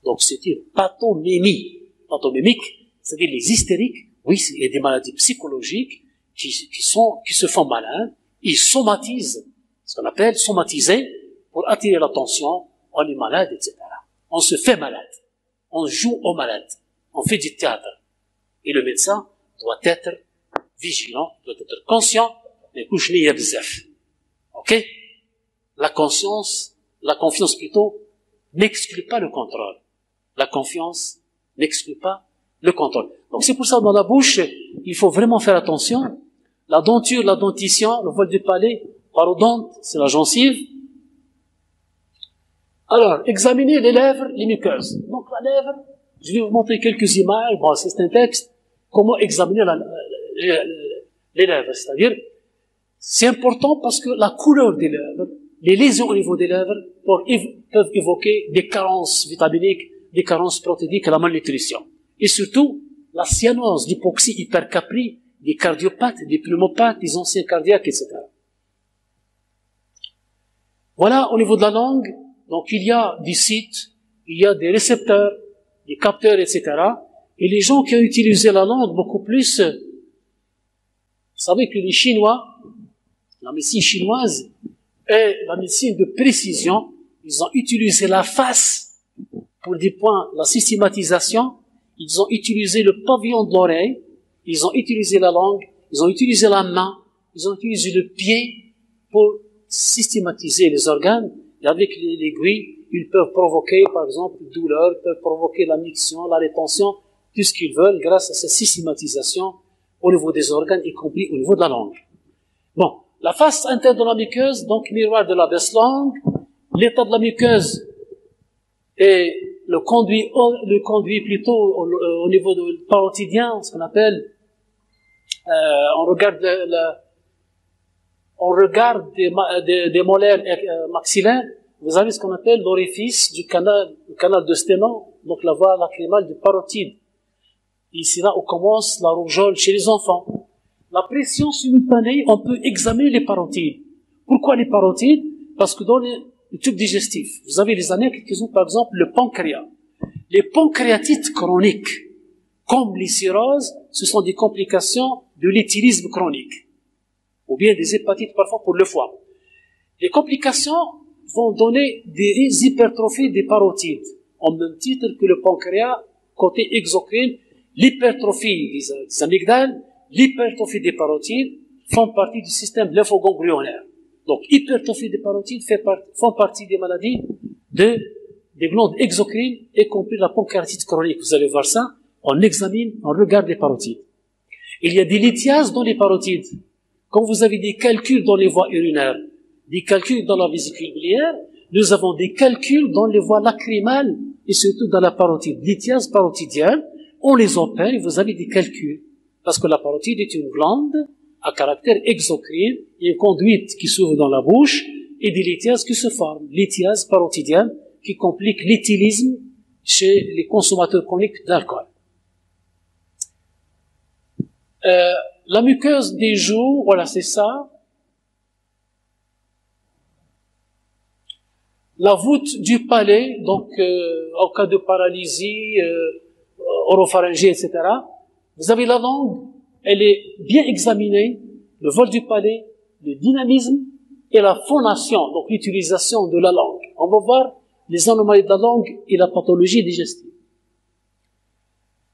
Donc c'est une pathomémie. Pathomémique, c'est-à-dire les hystériques, oui, il y a des maladies psychologiques qui se font malades, ils somatisent, ce qu'on appelle somatiser, pour attirer l'attention, on est malade, etc. On se fait malade. On joue au malade. On fait du théâtre. Et le médecin doit être vigilant, doit être conscient, mais couche les bzef. Ok? La confiance plutôt, n'exclut pas le contrôle. La confiance n'exclut pas le contrôle. Donc c'est pour ça, dans la bouche, il faut vraiment faire attention. La denture, la dentition, le vol du palais, parodonte, c'est la gencive. Alors, examinez les lèvres, les muqueuses. Donc la lèvre, je vais vous montrer quelques images, bon, c'est un texte, comment examiner les lèvres. C'est-à-dire, c'est important parce que la couleur des lèvres, les lésions au niveau des lèvres peuvent évoquer des carences vitaminiques, des carences protéiques et la malnutrition. Et surtout, la cyanose, l'hypoxie, hypercaprie, des cardiopathes, des pneumopathes, des anciens cardiaques, etc. Voilà au niveau de la langue. Donc il y a des sites, il y a des récepteurs, des capteurs, etc. Et les gens qui ont utilisé la langue beaucoup plus, vous savez que les Chinois, la médecine chinoise et la médecine de précision, ils ont utilisé la face pour des points, la systématisation, ils ont utilisé le pavillon de l'oreille, ils ont utilisé la langue, ils ont utilisé la main, ils ont utilisé le pied pour systématiser les organes. Et avec l'aiguille, ils peuvent provoquer, par exemple, une douleur, ils peuvent provoquer la miction, la rétention, tout ce qu'ils veulent grâce à cette systématisation au niveau des organes, y compris au niveau de la langue. Bon, la face interne de la muqueuse, donc miroir de la basse-langue, l'état de la muqueuse et le conduit plutôt au niveau de parotidien, ce qu'on appelle, on regarde des molaires maxillaires, vous avez ce qu'on appelle l'orifice du canal de Sténon, donc la voie lacrymale du parotide. Ici là où commence la rougeole chez les enfants. La pression simultanée, on peut examiner les parotides. Pourquoi les parotides? Parce que dans les tubes digestifs, vous avez les anneaux qui sont par exemple le pancréas. Les pancréatites chroniques, comme les cirrhoses, ce sont des complications de l'éthylisme chronique, ou bien des hépatites parfois pour le foie. Les complications vont donner des hypertrophies des parotides, en même titre que le pancréas, côté exocrine, l'hypertrophie des amygdales, l'hypertrophie des parotides font partie du système lymphoganglionnaire. Donc, hypertrophie des parotides font partie des maladies des glandes exocrines, y compris la pancréatite chronique. Vous allez voir ça. On examine, on regarde les parotides. Il y a des lithiases dans les parotides. Quand vous avez des calculs dans les voies urinaires, des calculs dans la vésicule biliaire, nous avons des calculs dans les voies lacrymales et surtout dans la parotide. Lithiase parotidienne, on les opère et vous avez des calculs. Parce que la parotide est une glande à caractère exocrine, il y a une conduite qui s'ouvre dans la bouche et des lithiases qui se forment. Lithiase parotidienne qui complique l'éthylisme chez les consommateurs chroniques d'alcool. La muqueuse des joues, voilà, c'est ça. La voûte du palais, donc en cas de paralysie, oropharyngée, etc. Vous avez la langue, elle est bien examinée, le vol du palais, le dynamisme et la phonation, donc l'utilisation de la langue. On va voir les anomalies de la langue et la pathologie digestive.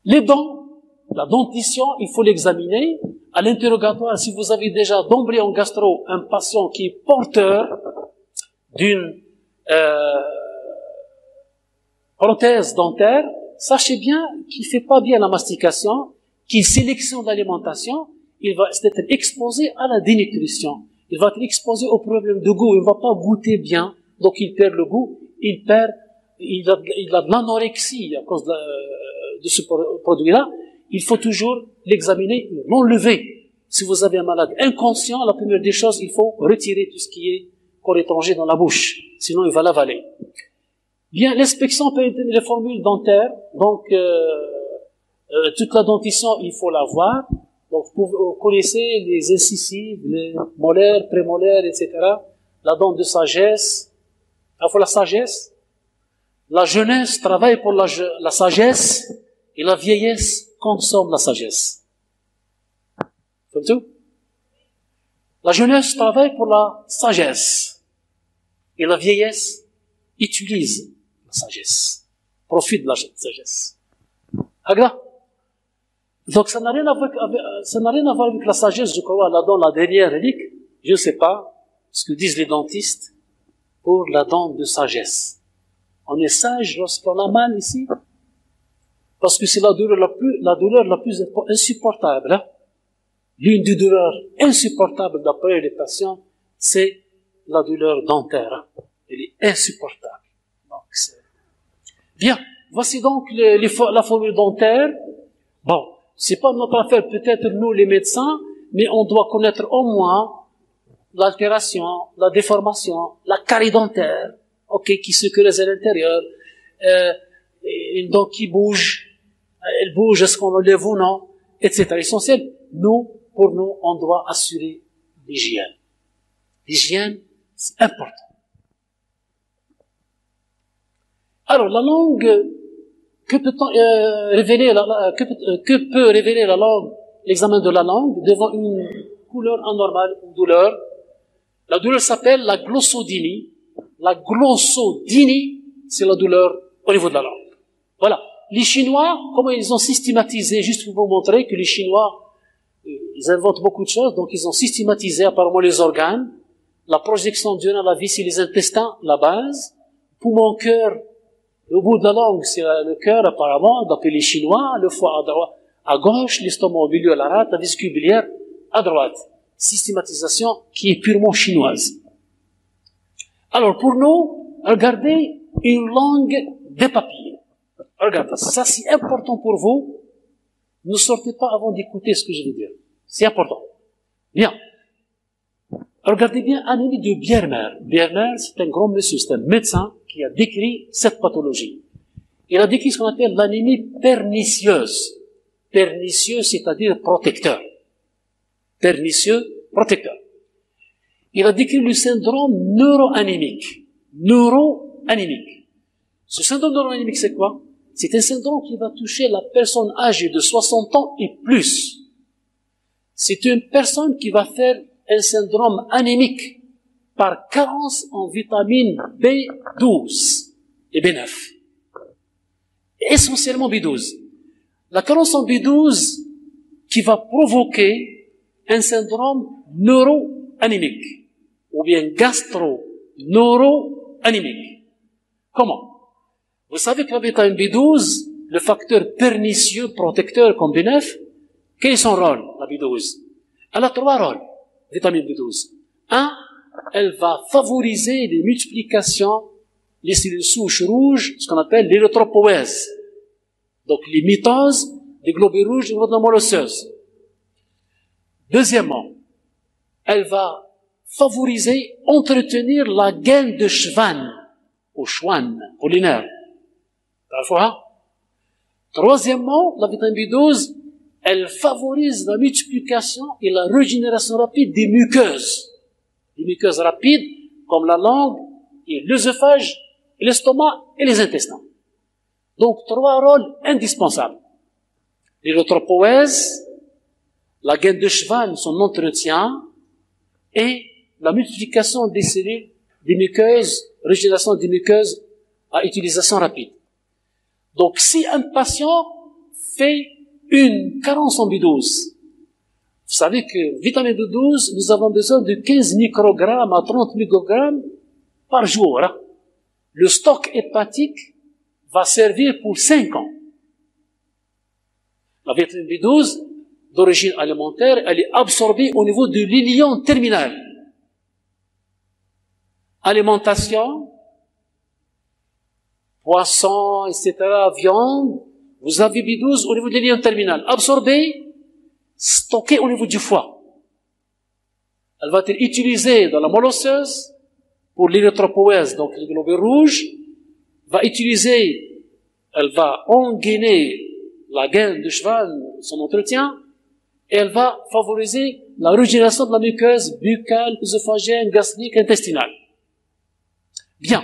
Les dents, la dentition, il faut l'examiner. À l'interrogatoire, si vous avez déjà d'emblée en gastro un patient qui est porteur d'une prothèse dentaire, sachez bien qu'il fait pas bien la mastication, qu'il sélectionne l'alimentation, il va être exposé à la dénutrition. Il va être exposé au problème de goût, il ne va pas goûter bien, donc il perd le goût, il a de l'anorexie à cause de ce produit-là. Il faut toujours l'examiner, l'enlever. Si vous avez un malade inconscient, la première des choses, il faut retirer tout ce qui est corps étranger dans la bouche, sinon il va l'avaler. Bien, l'inspection peut être les formules dentaires, donc toute la dentition, il faut la voir. Donc vous connaissez les incisives, les molaires, prémolaires, etc. La dent de sagesse, il faut la sagesse. La jeunesse travaille pour la sagesse et la vieillesse consomme la sagesse. C'est tout? La jeunesse travaille pour la sagesse et la vieillesse utilise la sagesse, profite de la sagesse. Agla. Donc ça n'a rien à voir avec la sagesse, je crois, là dans la dernière relique, je ne sais pas ce que disent les dentistes pour la dent de sagesse. On est sage lorsqu'on a mal ici, parce que c'est la douleur la plus insupportable. Hein? L'une des douleurs insupportables d'après les patients, c'est la douleur dentaire. Elle est insupportable. Donc, bien, voici donc la formule dentaire. Bon, c'est pas notre affaire, peut-être nous les médecins, mais on doit connaître au moins l'altération, la déformation, la carie dentaire, qui se creuse à l'intérieur, une dent qui bouge, elle bouge, est-ce qu'on enlève ou non, etc. Essentiel, pour nous, on doit assurer l'hygiène. L'hygiène, c'est important. Alors, la langue, que peut révéler la langue, l'examen de la langue, devant une couleur anormale, une douleur? La douleur s'appelle la glossodynie. La glossodynie, c'est la douleur au niveau de la langue. Voilà. Les Chinois, comment ils ont systématisé, juste pour vous montrer que les Chinois, ils inventent beaucoup de choses, donc ils ont systématisé apparemment les organes, la projection durant la vie, c'est les intestins, la base, poumon, cœur, au bout de la langue, c'est le cœur apparemment, d'après les Chinois, le foie à droite, à gauche, l'estomac au milieu, la rate, la vésicule biliaire à droite. Systématisation qui est purement chinoise. Alors pour nous, regardez une langue des papiers. Regardez, ça c'est important pour vous. Ne sortez pas avant d'écouter ce que je vais dire. C'est important. Bien. Regardez bien Anémie de Biermer. Biermer, c'est un grand monsieur, c'est un médecin qui a décrit cette pathologie. Il a décrit ce qu'on appelle l'anémie pernicieuse. Pernicieux, c'est-à-dire protecteur. Pernicieux, protecteur. Il a décrit le syndrome neuroanémique. Neuroanémique. Ce syndrome neuroanémique, c'est quoi? C'est un syndrome qui va toucher la personne âgée de 60 ans et plus. C'est une personne qui va faire un syndrome anémique par carence en vitamine B12 et B9. Essentiellement B12. La carence en B12 qui va provoquer un syndrome neuroanémique ou bien gastro-neuroanémique. Comment? Vous savez que la vitamine B12, le facteur pernicieux protecteur comme B9, quel est son rôle, la B12? Elle a 3 rôles, vitamine B12. 1, elle va favoriser les multiplications, les cellules souches rouges, ce qu'on appelle l'érythropoïèse. Donc les mitoses des globules rouges du niveau de la moelle osseuse. Deuxièmement, elle va favoriser, entretenir la gaine de Schwann, ou Schwann, pour les nerfs. Parfois. Troisièmement, la vitamine B12, elle favorise la multiplication et la régénération rapide des muqueuses. Des muqueuses rapides, comme la langue, et l'œsophage, et l'estomac et les intestins. Donc, 3 rôles indispensables. L'érythropoïèse, la gaine de Schwann, son entretien, et la multiplication des cellules, des muqueuses, régénération des muqueuses à utilisation rapide. Donc, si un patient fait une carence en B12, vous savez que vitamine B12, nous avons besoin de 15 microgrammes à 30 microgrammes par jour. Hein. Le stock hépatique va servir pour 5 ans. La vitamine B12, d'origine alimentaire, elle est absorbée au niveau de l'ilion terminal. Alimentation, poisson, etc., viande, vous avez B12 au niveau de l'ilion terminal. Absorbée, stockée au niveau du foie. Elle va être utilisée dans la moelle osseuse pour l'érythropoïèse, donc les globules rouges, elle va engainer la gaine de Schwann, son entretien, et elle va favoriser la régénération de la muqueuse buccale, œsophagienne, gastrique, intestinale. Bien.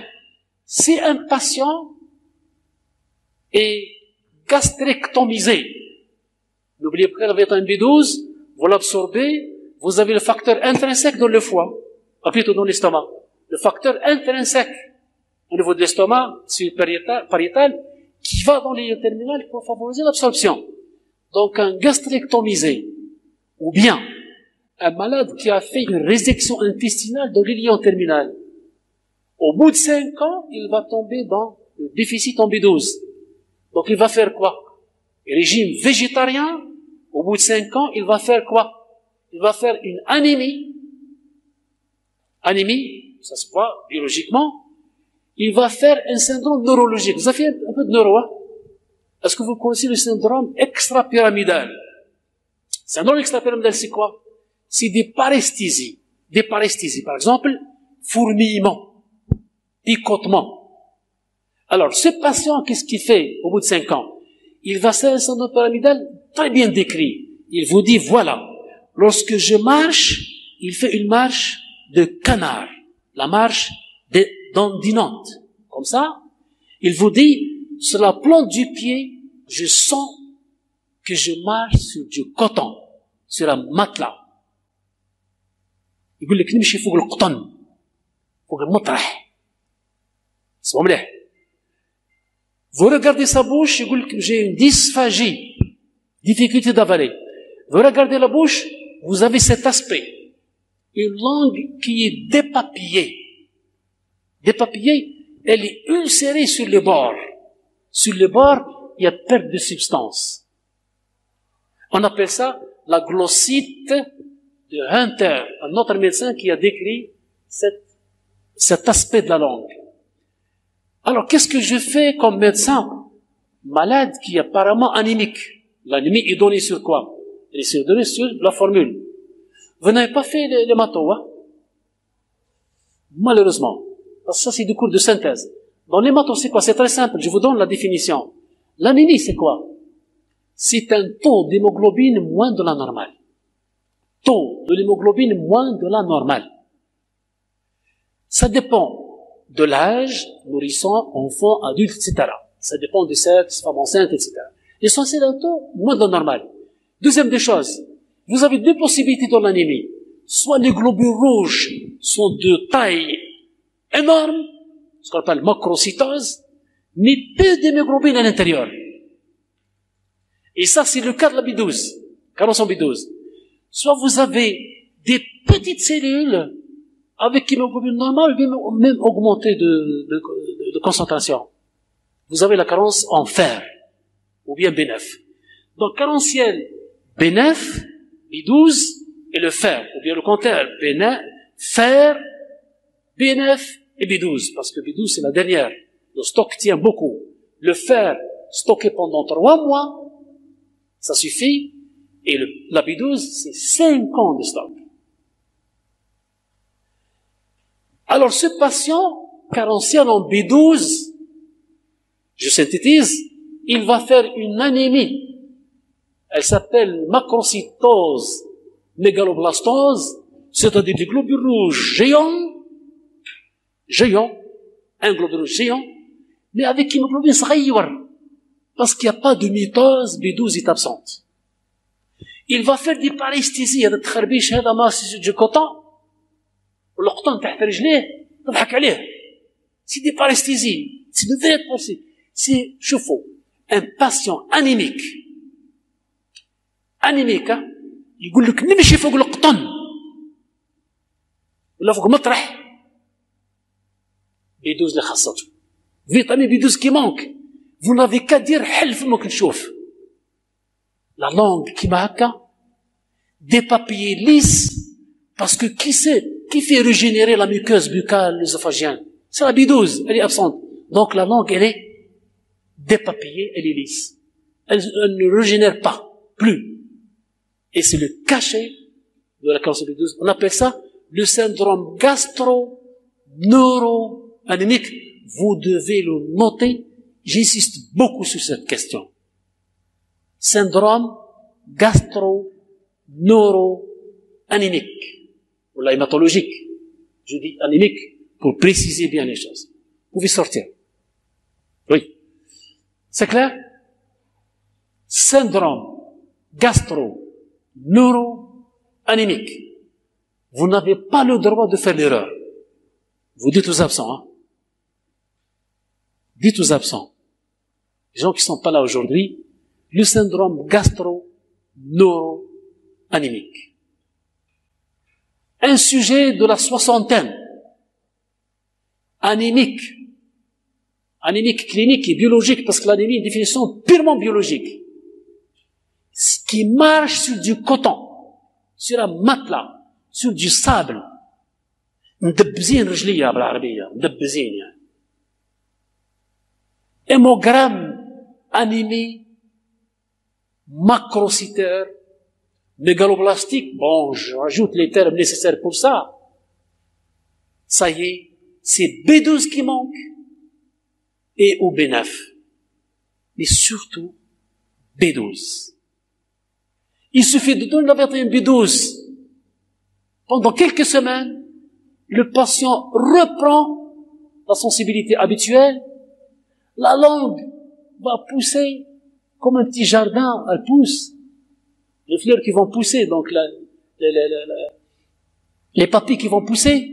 Si un patient est gastrectomisé, n'oubliez pas que la vitamine B12, vous l'absorbez, vous avez le facteur intrinsèque dans le foie, ou plutôt dans l'estomac. Le facteur intrinsèque au niveau de l'estomac, c'est pariétal, qui va dans l'ilion terminal pour favoriser l'absorption. Donc un gastrectomisé, ou bien un malade qui a fait une résection intestinale dans l'ilion terminal, au bout de 5 ans, il va tomber dans le déficit en B12. Donc il va faire quoi? Régime végétarien, au bout de 5 ans, il va faire quoi? Il va faire une anémie. Anémie, ça se voit biologiquement. Il va faire un syndrome neurologique. Vous avez fait un peu de neuro, hein? Est-ce que vous connaissez le syndrome extrapyramidal? Le syndrome extrapyramidal, c'est quoi? C'est des paresthésies. Des paresthésies. Par exemple, fourmillement, picotement. Alors, ce patient, qu'est-ce qu'il fait au bout de 5 ans? Il va faire un syndrome pyramidal très bien décrit. Il vous dit, voilà, lorsque je marche, il fait une marche de canard. La marche dandinante. Comme ça. Il vous dit, sur la plante du pied, je sens que je marche sur du coton, sur un matelas. يقول لك نمشي فوق القطن فوق المطرح. اسمعوا مليح. Vous regardez sa bouche, يقول لك j'ai une dysphagie, difficulté d'avaler. Vous regardez la bouche, vous avez cet aspect, une langue qui est dépapillée. Dépapillée, elle est ulcérée sur les bords. Sur les bords, il y a perte de substance. On appelle ça la glossite de Hunter, un autre médecin qui a décrit cet aspect de la langue. Alors, qu'est-ce que je fais comme médecin malade qui est apparemment anémique? L'anémie est donnée sur quoi? Elle est donnée sur la formule. Vous n'avez pas fait les maths, hein? Malheureusement. Parce que ça, c'est du cours de synthèse. Dans les maths, c'est quoi? C'est très simple. Je vous donne la définition. L'anémie, c'est quoi? C'est un taux d'hémoglobine moins de la normale. Taux de l'hémoglobine moins de la normale. Ça dépend de l'âge, nourrisson, enfant, adulte, etc. Ça dépend du sexe, femme enceinte, etc. L'essentiel est un taux moins de la normale. Deuxième des choses, vous avez deux possibilités dans l'anémie. Soit les globules rouges sont de taille énorme, ce qu'on appelle macrocytose, mais peu d'hémoglobine à l'intérieur. Et ça, c'est le cas de la B12, carence en B12. Soit vous avez des petites cellules avec hémoglobine normale, même augmentée de concentration. Vous avez la carence en fer, ou bien B9. Donc, carentiel B9, B12, et le fer, ou bien le contraire, B9, fer, B9 et B12, parce que B12 c'est la dernière. Le stock tient beaucoup. Le fer, stocké pendant 3 mois, ça suffit, et la B12, c'est 5 ans de stock. Alors, ce patient, carentiel en B12, je synthétise, il va faire une anémie. Elle s'appelle macrocytose mégaloblastose, c'est-à-dire des globules rouges géants, un globule rouge géant, mais avec hémoglobine صغير, parce qu'il n'y a pas de mitose, B12 est absente. Il va faire des paresthésies, هذا التخربيش هذا ماسي du coton, والقطن تحت رجليه تضحك عليه. C'est des paresthésies, c'est de vraies pensées. C'est, شوفوا, un patient anémique, يقول لك نمشي فوق القطن ولا فوق مطرح. B12 اللي خاصته. فيتامين B12 qui manque. Vous n'avez qu'à dire حل فمك نشوف. La langue كيما هكا dépapillée lisse, parce que qui fait régénérer la muqueuse buccale, l'œsophagienne? C'est la B12, elle est absente. Donc la langue, elle est dépapillée, elle est lisse. Elle ne régénère pas, plus. Et c'est le cachet de la carence B12. On appelle ça le syndrome gastro-neuro-anémique. Vous devez le noter. J'insiste beaucoup sur cette question. Syndrome gastro-neuro-anémique. Ou la hématologique. Je dis anémique pour préciser bien les choses. Vous pouvez sortir. Oui. C'est clair? Syndrome gastro-neuro-anémique. Vous n'avez pas le droit de faire l'erreur. Vous dites aux absents, hein. Dites aux absents, les gens qui ne sont pas là aujourd'hui, le syndrome gastro-neuro-anémique. Un sujet de la soixantaine, anémique clinique et biologique, parce que l'anémie est une définition purement biologique, qui marche sur du coton, sur un matelas, sur du sable, مدبزين رجليها بالعربية, مدبزين يعني. Hémogramme anémie, macrocytaire, mégaloblastique, bon, je rajoute les termes nécessaires pour ça. Ça y est, c'est B12 qui manque, et au B9. Mais surtout, B12. Il suffit de donner la vitamine B12. Pendant quelques semaines, le patient reprend la sensibilité habituelle, La langue va pousser comme un petit jardin, elle pousse. Les fleurs qui vont pousser, donc les papilles qui vont pousser,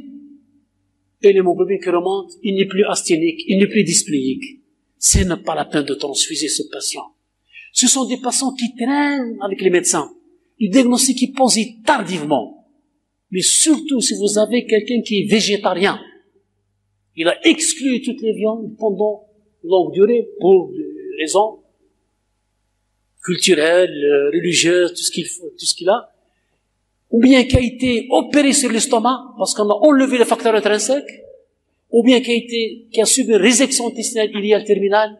et l'hémoglobine qui remonte, il n'est plus asthénique, il n'est plus dyspléique. Ce n'est pas la peine de transfuser ce patient. Ce sont des patients qui traînent avec les médecins. Le diagnostic est posé tardivement. Mais surtout si vous avez quelqu'un qui est végétarien, il a exclu toutes les viandes pendant longue durée pour des raisons culturelles, religieuses, tout ce qu'il a, ou bien qui a été opéré sur l'estomac parce qu'on a enlevé le facteur intrinsèque, ou bien qui a subi une résection intestinale iliale terminale,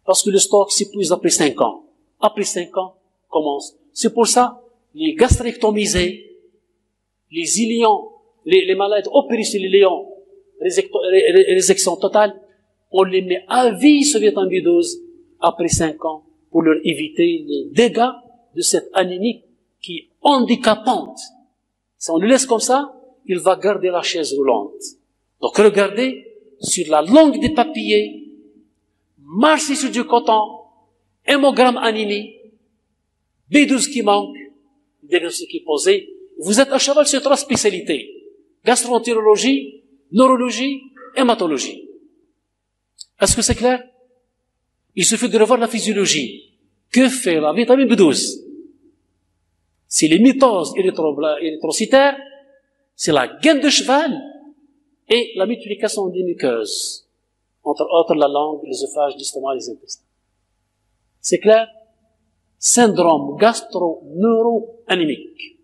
parce que le stock s'épuise après 5 ans. Après 5 ans, commence. C'est pour ça, les gastrectomisés, les iléons, les malades opérés sur les iléons, résection totale, on les met à vie sur vitamine B12 après 5 ans pour leur éviter les dégâts de cette anémie qui est handicapante. Si on le laisse comme ça, il va garder la chaise roulante. Donc regardez, sur la longue des papillés, marcher sur du coton, hémogramme anémie, B12 qui manque, le diagnostic qui est posé. Vous êtes à cheval sur 3 spécialités. Gastroentérologie, neurologie, hématologie. Est-ce que c'est clair? Il suffit de revoir la physiologie. Que fait la vitamine B12? C'est les mitoses érythrocytaires, c'est la gaine de cheval et la multiplication des muqueuses, entre autres la langue, l'œsophage, l'estomac et les intestins. C'est clair? Syndrome gastro-neuro-anémique.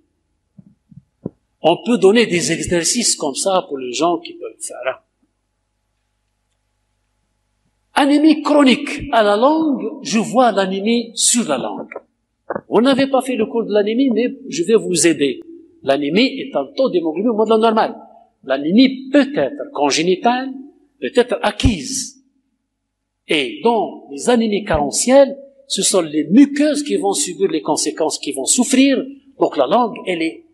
On peut donner des exercices comme ça pour les gens qui peuvent faire. Anémie chronique à la langue, je vois l'anémie sur la langue. Vous n'avez pas fait le cours de l'anémie, mais je vais vous aider. L'anémie est un taux d'hémoglobine au moins de la normale. L'anémie peut être congénitale, peut être acquise. Et dans les anémies carentielles, ce sont les muqueuses qui vont subir les conséquences, qui vont souffrir. Donc la langue, elle est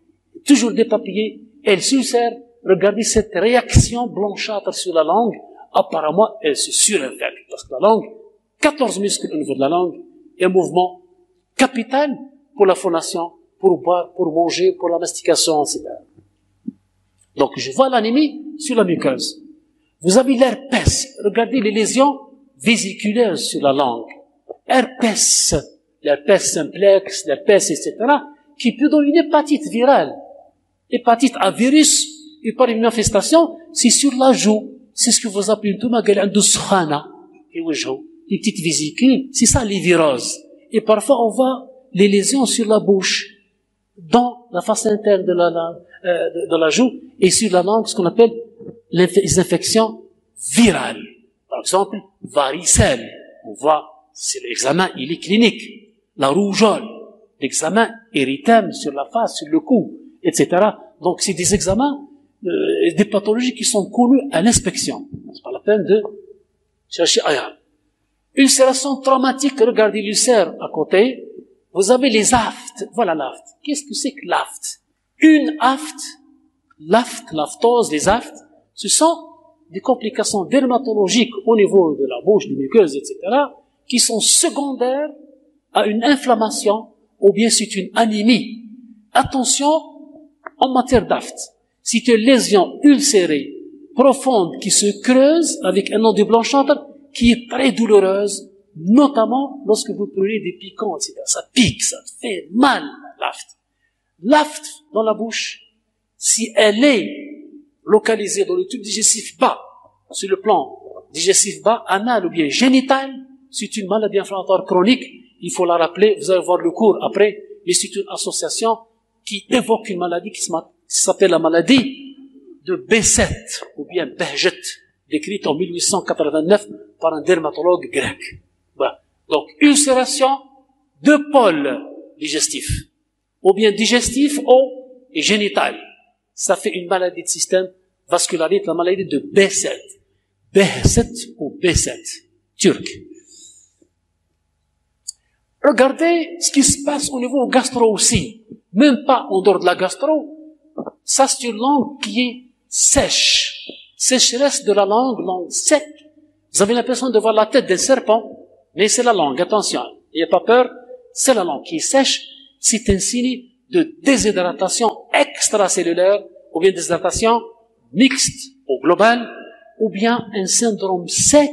toujours dépapillée, elle s'ulcère. Regardez cette réaction blanchâtre sur la langue. Apparemment, elle se surinfecte. Parce que la langue, 14 muscles au niveau de la langue, et un mouvement capital pour la phonation, pour boire, pour manger, pour la mastication, etc. Donc, je vois l'anémie sur la muqueuse. Vous avez l'herpès. Regardez les lésions vésiculaires sur la langue. Herpès, l'herpès simplex, l'herpès, etc., qui peut donner une hépatite virale. Hépatite à virus, et par une manifestation, c'est sur la joue. C'est ce que vous appelez une tomagal induskhana, et les petites vésicules. C'est ça, les viroses. Et parfois, on voit les lésions sur la bouche, dans la face interne de la joue, et sur la langue, ce qu'on appelle les infections virales. Par exemple, varicelle. On voit, c'est l'examen, il est clinique. La rougeole, l'examen érythème sur la face, sur le cou, etc. Donc, c'est des examens, des pathologies qui sont connues à l'inspection. C'est pas la peine de chercher ailleurs. Ulcération traumatique, regardez l'ulcère à côté. Vous avez les aftes. Voilà l'aft. Qu'est-ce que c'est que l'aft? Une aft, l'aftose, les aftes, ce sont des complications dermatologiques au niveau de la bouche, des muqueuses, etc., qui sont secondaires à une inflammation ou bien c'est une anémie. Attention en matière d'aft. C'est une lésion ulcérée, profonde, qui se creuse avec un enduit blanchâtre qui est très douloureuse, notamment lorsque vous prenez des piquants, etc. Ça pique, ça fait mal, l'aft. L'aft dans la bouche, si elle est localisée dans le tube digestif bas, sur le plan digestif bas, anal ou bien génital, c'est une maladie inflammatoire chronique. Il faut la rappeler, vous allez voir le cours après, mais c'est une association qui évoque une maladie qui s'appelle la maladie de B7, ou bien Behjet, décrite en 1889 par un dermatologue grec. Voilà. Donc, ulcération de pôle digestif, ou bien digestif et génital. Ça fait une maladie de système vasculaire, la maladie de B7. B7 ou B7, turc. Regardez ce qui se passe au niveau gastro aussi. Même pas en dehors de la gastro. Ça, c'est une langue qui est sèche. Sécheresse de la langue sec. Vous avez l'impression de voir la tête d'un serpent, mais c'est la langue, attention, n'ayez pas peur, c'est la langue qui est sèche, c'est un signe de déshydratation extracellulaire, ou bien déshydratation mixte au global, ou bien un syndrome sec,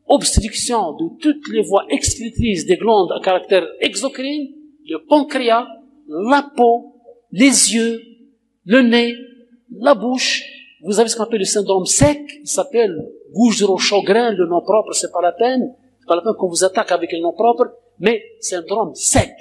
obstruction de toutes les voies excrétrices des glandes à caractère exocrine, le pancréas, la peau, les yeux, le nez, la bouche. Vous avez ce qu'on appelle le syndrome sec, il s'appelle Gougereau-Chagrin, le nom propre, c'est pas la peine qu'on vous attaque avec le nom propre, mais syndrome sec.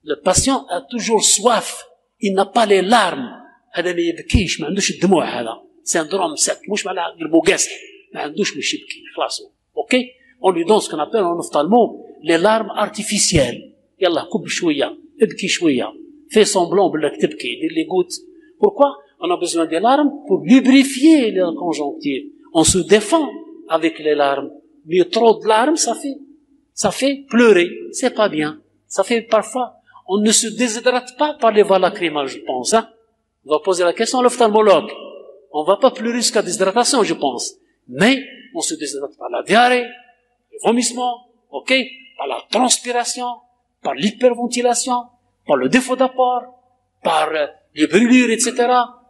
Le patient a toujours soif, il n'a pas les larmes. هذا ما يبكيش ما عندوش الدموع هذا syndrome sec مش معناها قلبه قاسي ما عندوش باش يبكي خلاص اوكي on lui donne ce qu'on appelle en ophtalmo les larmes artificielles يلا كب شويه ابكي شويه fais semblant بلك تبكي دير لي gouttes pourquoi on a besoin des larmes pour lubrifier la conjonctive on se défend avec les larmes mais trop de larmes ça fait pleurer c'est pas bien ça fait parfois on ne se déshydrate pas par les voies lacrymales je pense hein. On va poser la question à l'ophtalmologue. On va pas pleurer jusqu'à déshydratation, je pense. Mais on se déshydrate par la diarrhée, le vomissement, ok, par la transpiration, par l'hyperventilation, par le défaut d'apport, par les brûlures, etc.,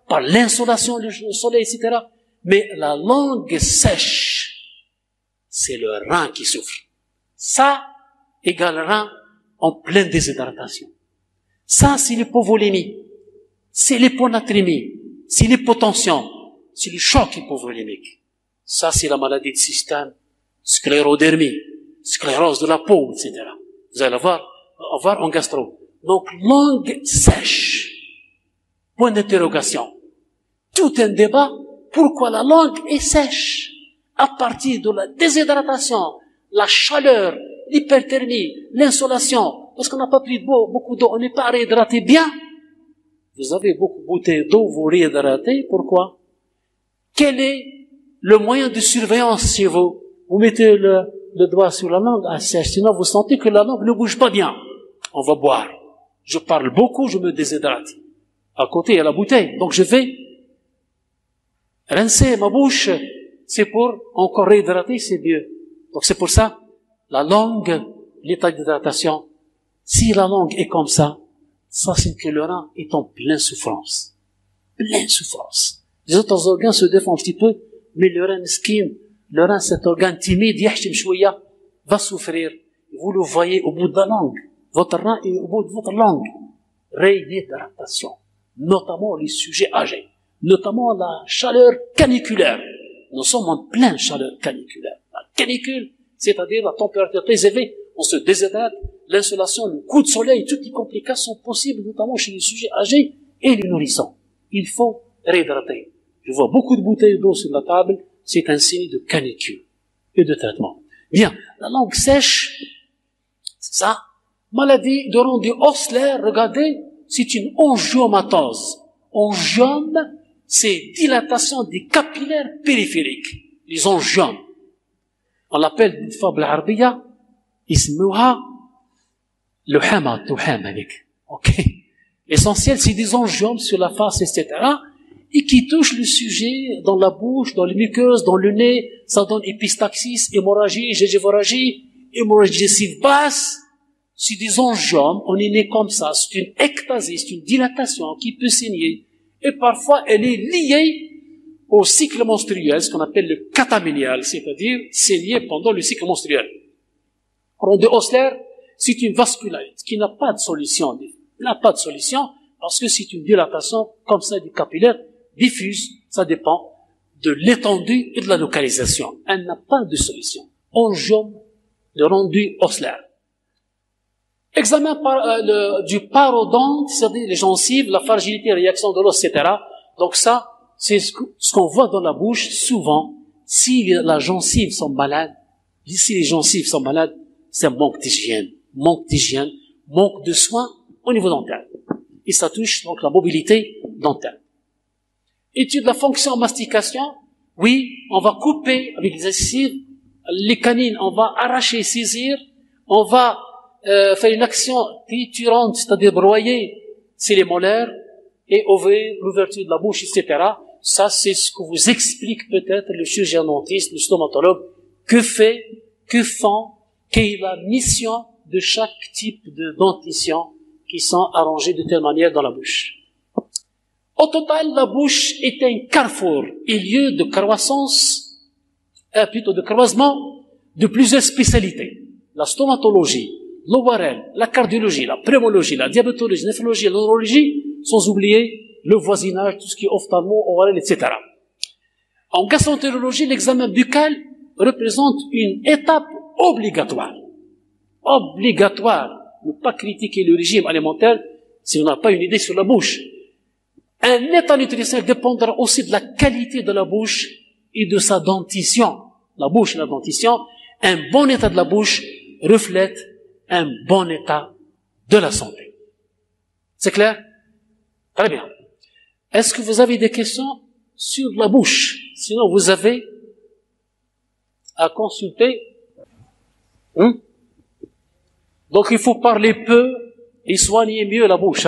par l'insolation du soleil, etc. Mais la langue sèche, c'est le rein qui souffre. Ça égale rein en pleine déshydratation. Ça, c'est l'hypovolémie. C'est l'hyponatrémie, c'est l'hypotension, c'est le choc hypovolémique. Ça, c'est la maladie de système, sclérodermie, sclérose de la peau, etc. Vous allez voir en gastro. Donc, langue sèche. Point d'interrogation. Tout un débat, pourquoi la langue est sèche? À partir de la déshydratation, la chaleur, l'hyperthermie, l'insolation, parce qu'on n'a pas pris beaucoup d'eau, on n'est pas réhydraté bien. Vous avez beaucoup bouteilles d'eau, vous réhydratez, pourquoi? Quel est le moyen de surveillance chez vous? Vous mettez le doigt sur la langue, sèche, sinon vous sentez que la langue ne bouge pas bien. On va boire. Je parle beaucoup, je me déshydrate. À côté, il y a la bouteille. Donc je vais rincer ma bouche. C'est pour encore réhydrater, c'est mieux. Donc c'est pour ça, la langue, l'état d'hydratation, si la langue est comme ça c'est que le rein est en pleine souffrance. Pleine souffrance. Les autres organes se défendent un petit peu, mais le rein skin, le rein, cet organe timide, yahtim shouya, va souffrir. Vous le voyez au bout de la langue. Votre rein est au bout de votre langue. Réhydratation. Notamment les sujets âgés. Notamment la chaleur caniculaire. Nous sommes en pleine chaleur caniculaire. La canicule, c'est-à-dire la température très élevée, on se déshydrate, l'insolation, le coup de soleil, toutes les complications possibles, notamment chez les sujets âgés et les nourrissons. Il faut réhydrater. Je vois beaucoup de bouteilles d'eau sur la table, c'est un signe de canicule et de traitement. Bien, la langue sèche, c'est ça. Maladie de rendu ossellaire, regardez, c'est une angiomatose. Angiome, c'est dilatation des capillaires périphériques, les angiomes. On l'appelle une fois بالعربية اسمها لحامة تحام هذيك. Ok. L'essentiel, c'est des angiomes sur la face, etc. et qui touchent le sujet dans la bouche, dans les muqueuses, dans le nez. Ça donne épistaxis, hémorragie, gingivorragie, hémorragie digestive basse. C'est des angiomes, on est né comme ça. C'est une ectasie, c'est une dilatation qui peut saigner. Et parfois, elle est liée au cycle menstruel, ce qu'on appelle le cataménial, c'est-à-dire saigner pendant le cycle menstruel. Ronde ossellaire, c'est une vasculite qui n'a pas de solution. Elle n'a pas de solution parce que c'est une dilatation comme ça du capillaire diffuse. Ça dépend de l'étendue et de la localisation. Elle n'a pas de solution. Angiome de rendu ossellaire. Examen du parodonte, c'est-à-dire les gencives, la fragilité, réaction de l'os, etc. Donc ça, c'est ce qu'on voit dans la bouche souvent. Si la gencive sont malades, si les gencives sont malades, c'est un manque d'hygiène, manque de soins au niveau dentaire. Et ça touche donc la mobilité dentaire. Étude de la fonction mastication, oui, on va couper avec les incisives, les canines, on va arracher, saisir, on va faire une action triturante, c'est-à-dire broyer, c'est les molaires, et ouvrir l'ouverture de la bouche, etc. Ça, c'est ce que vous explique peut-être le chirurgien dentiste, le stomatologue, que font, quelle est la mission de chaque type de dentition qui sont arrangés de telle manière dans la bouche. Au total, la bouche est un carrefour et lieu de croissance, plutôt de croisement de plusieurs spécialités. La stomatologie, l'ORL, la cardiologie, la pneumologie, la diabétologie, la néphrologie, la neurologie, sans oublier le voisinage, tout ce qui est ophtalmo, ORL, etc. En gastroentérologie, l'examen buccal représente une étape obligatoire. Obligatoire. Ne pas critiquer le régime alimentaire si on n'a pas une idée sur la bouche. Un état nutritionnel dépendra aussi de la qualité de la bouche et de sa dentition. La bouche et la dentition, un bon état de la bouche reflète un bon état de la santé. C'est clair? Très bien. Est-ce que vous avez des questions sur la bouche? Sinon, vous avez à consulter. Donc, il faut parler peu et soigner mieux la bouche.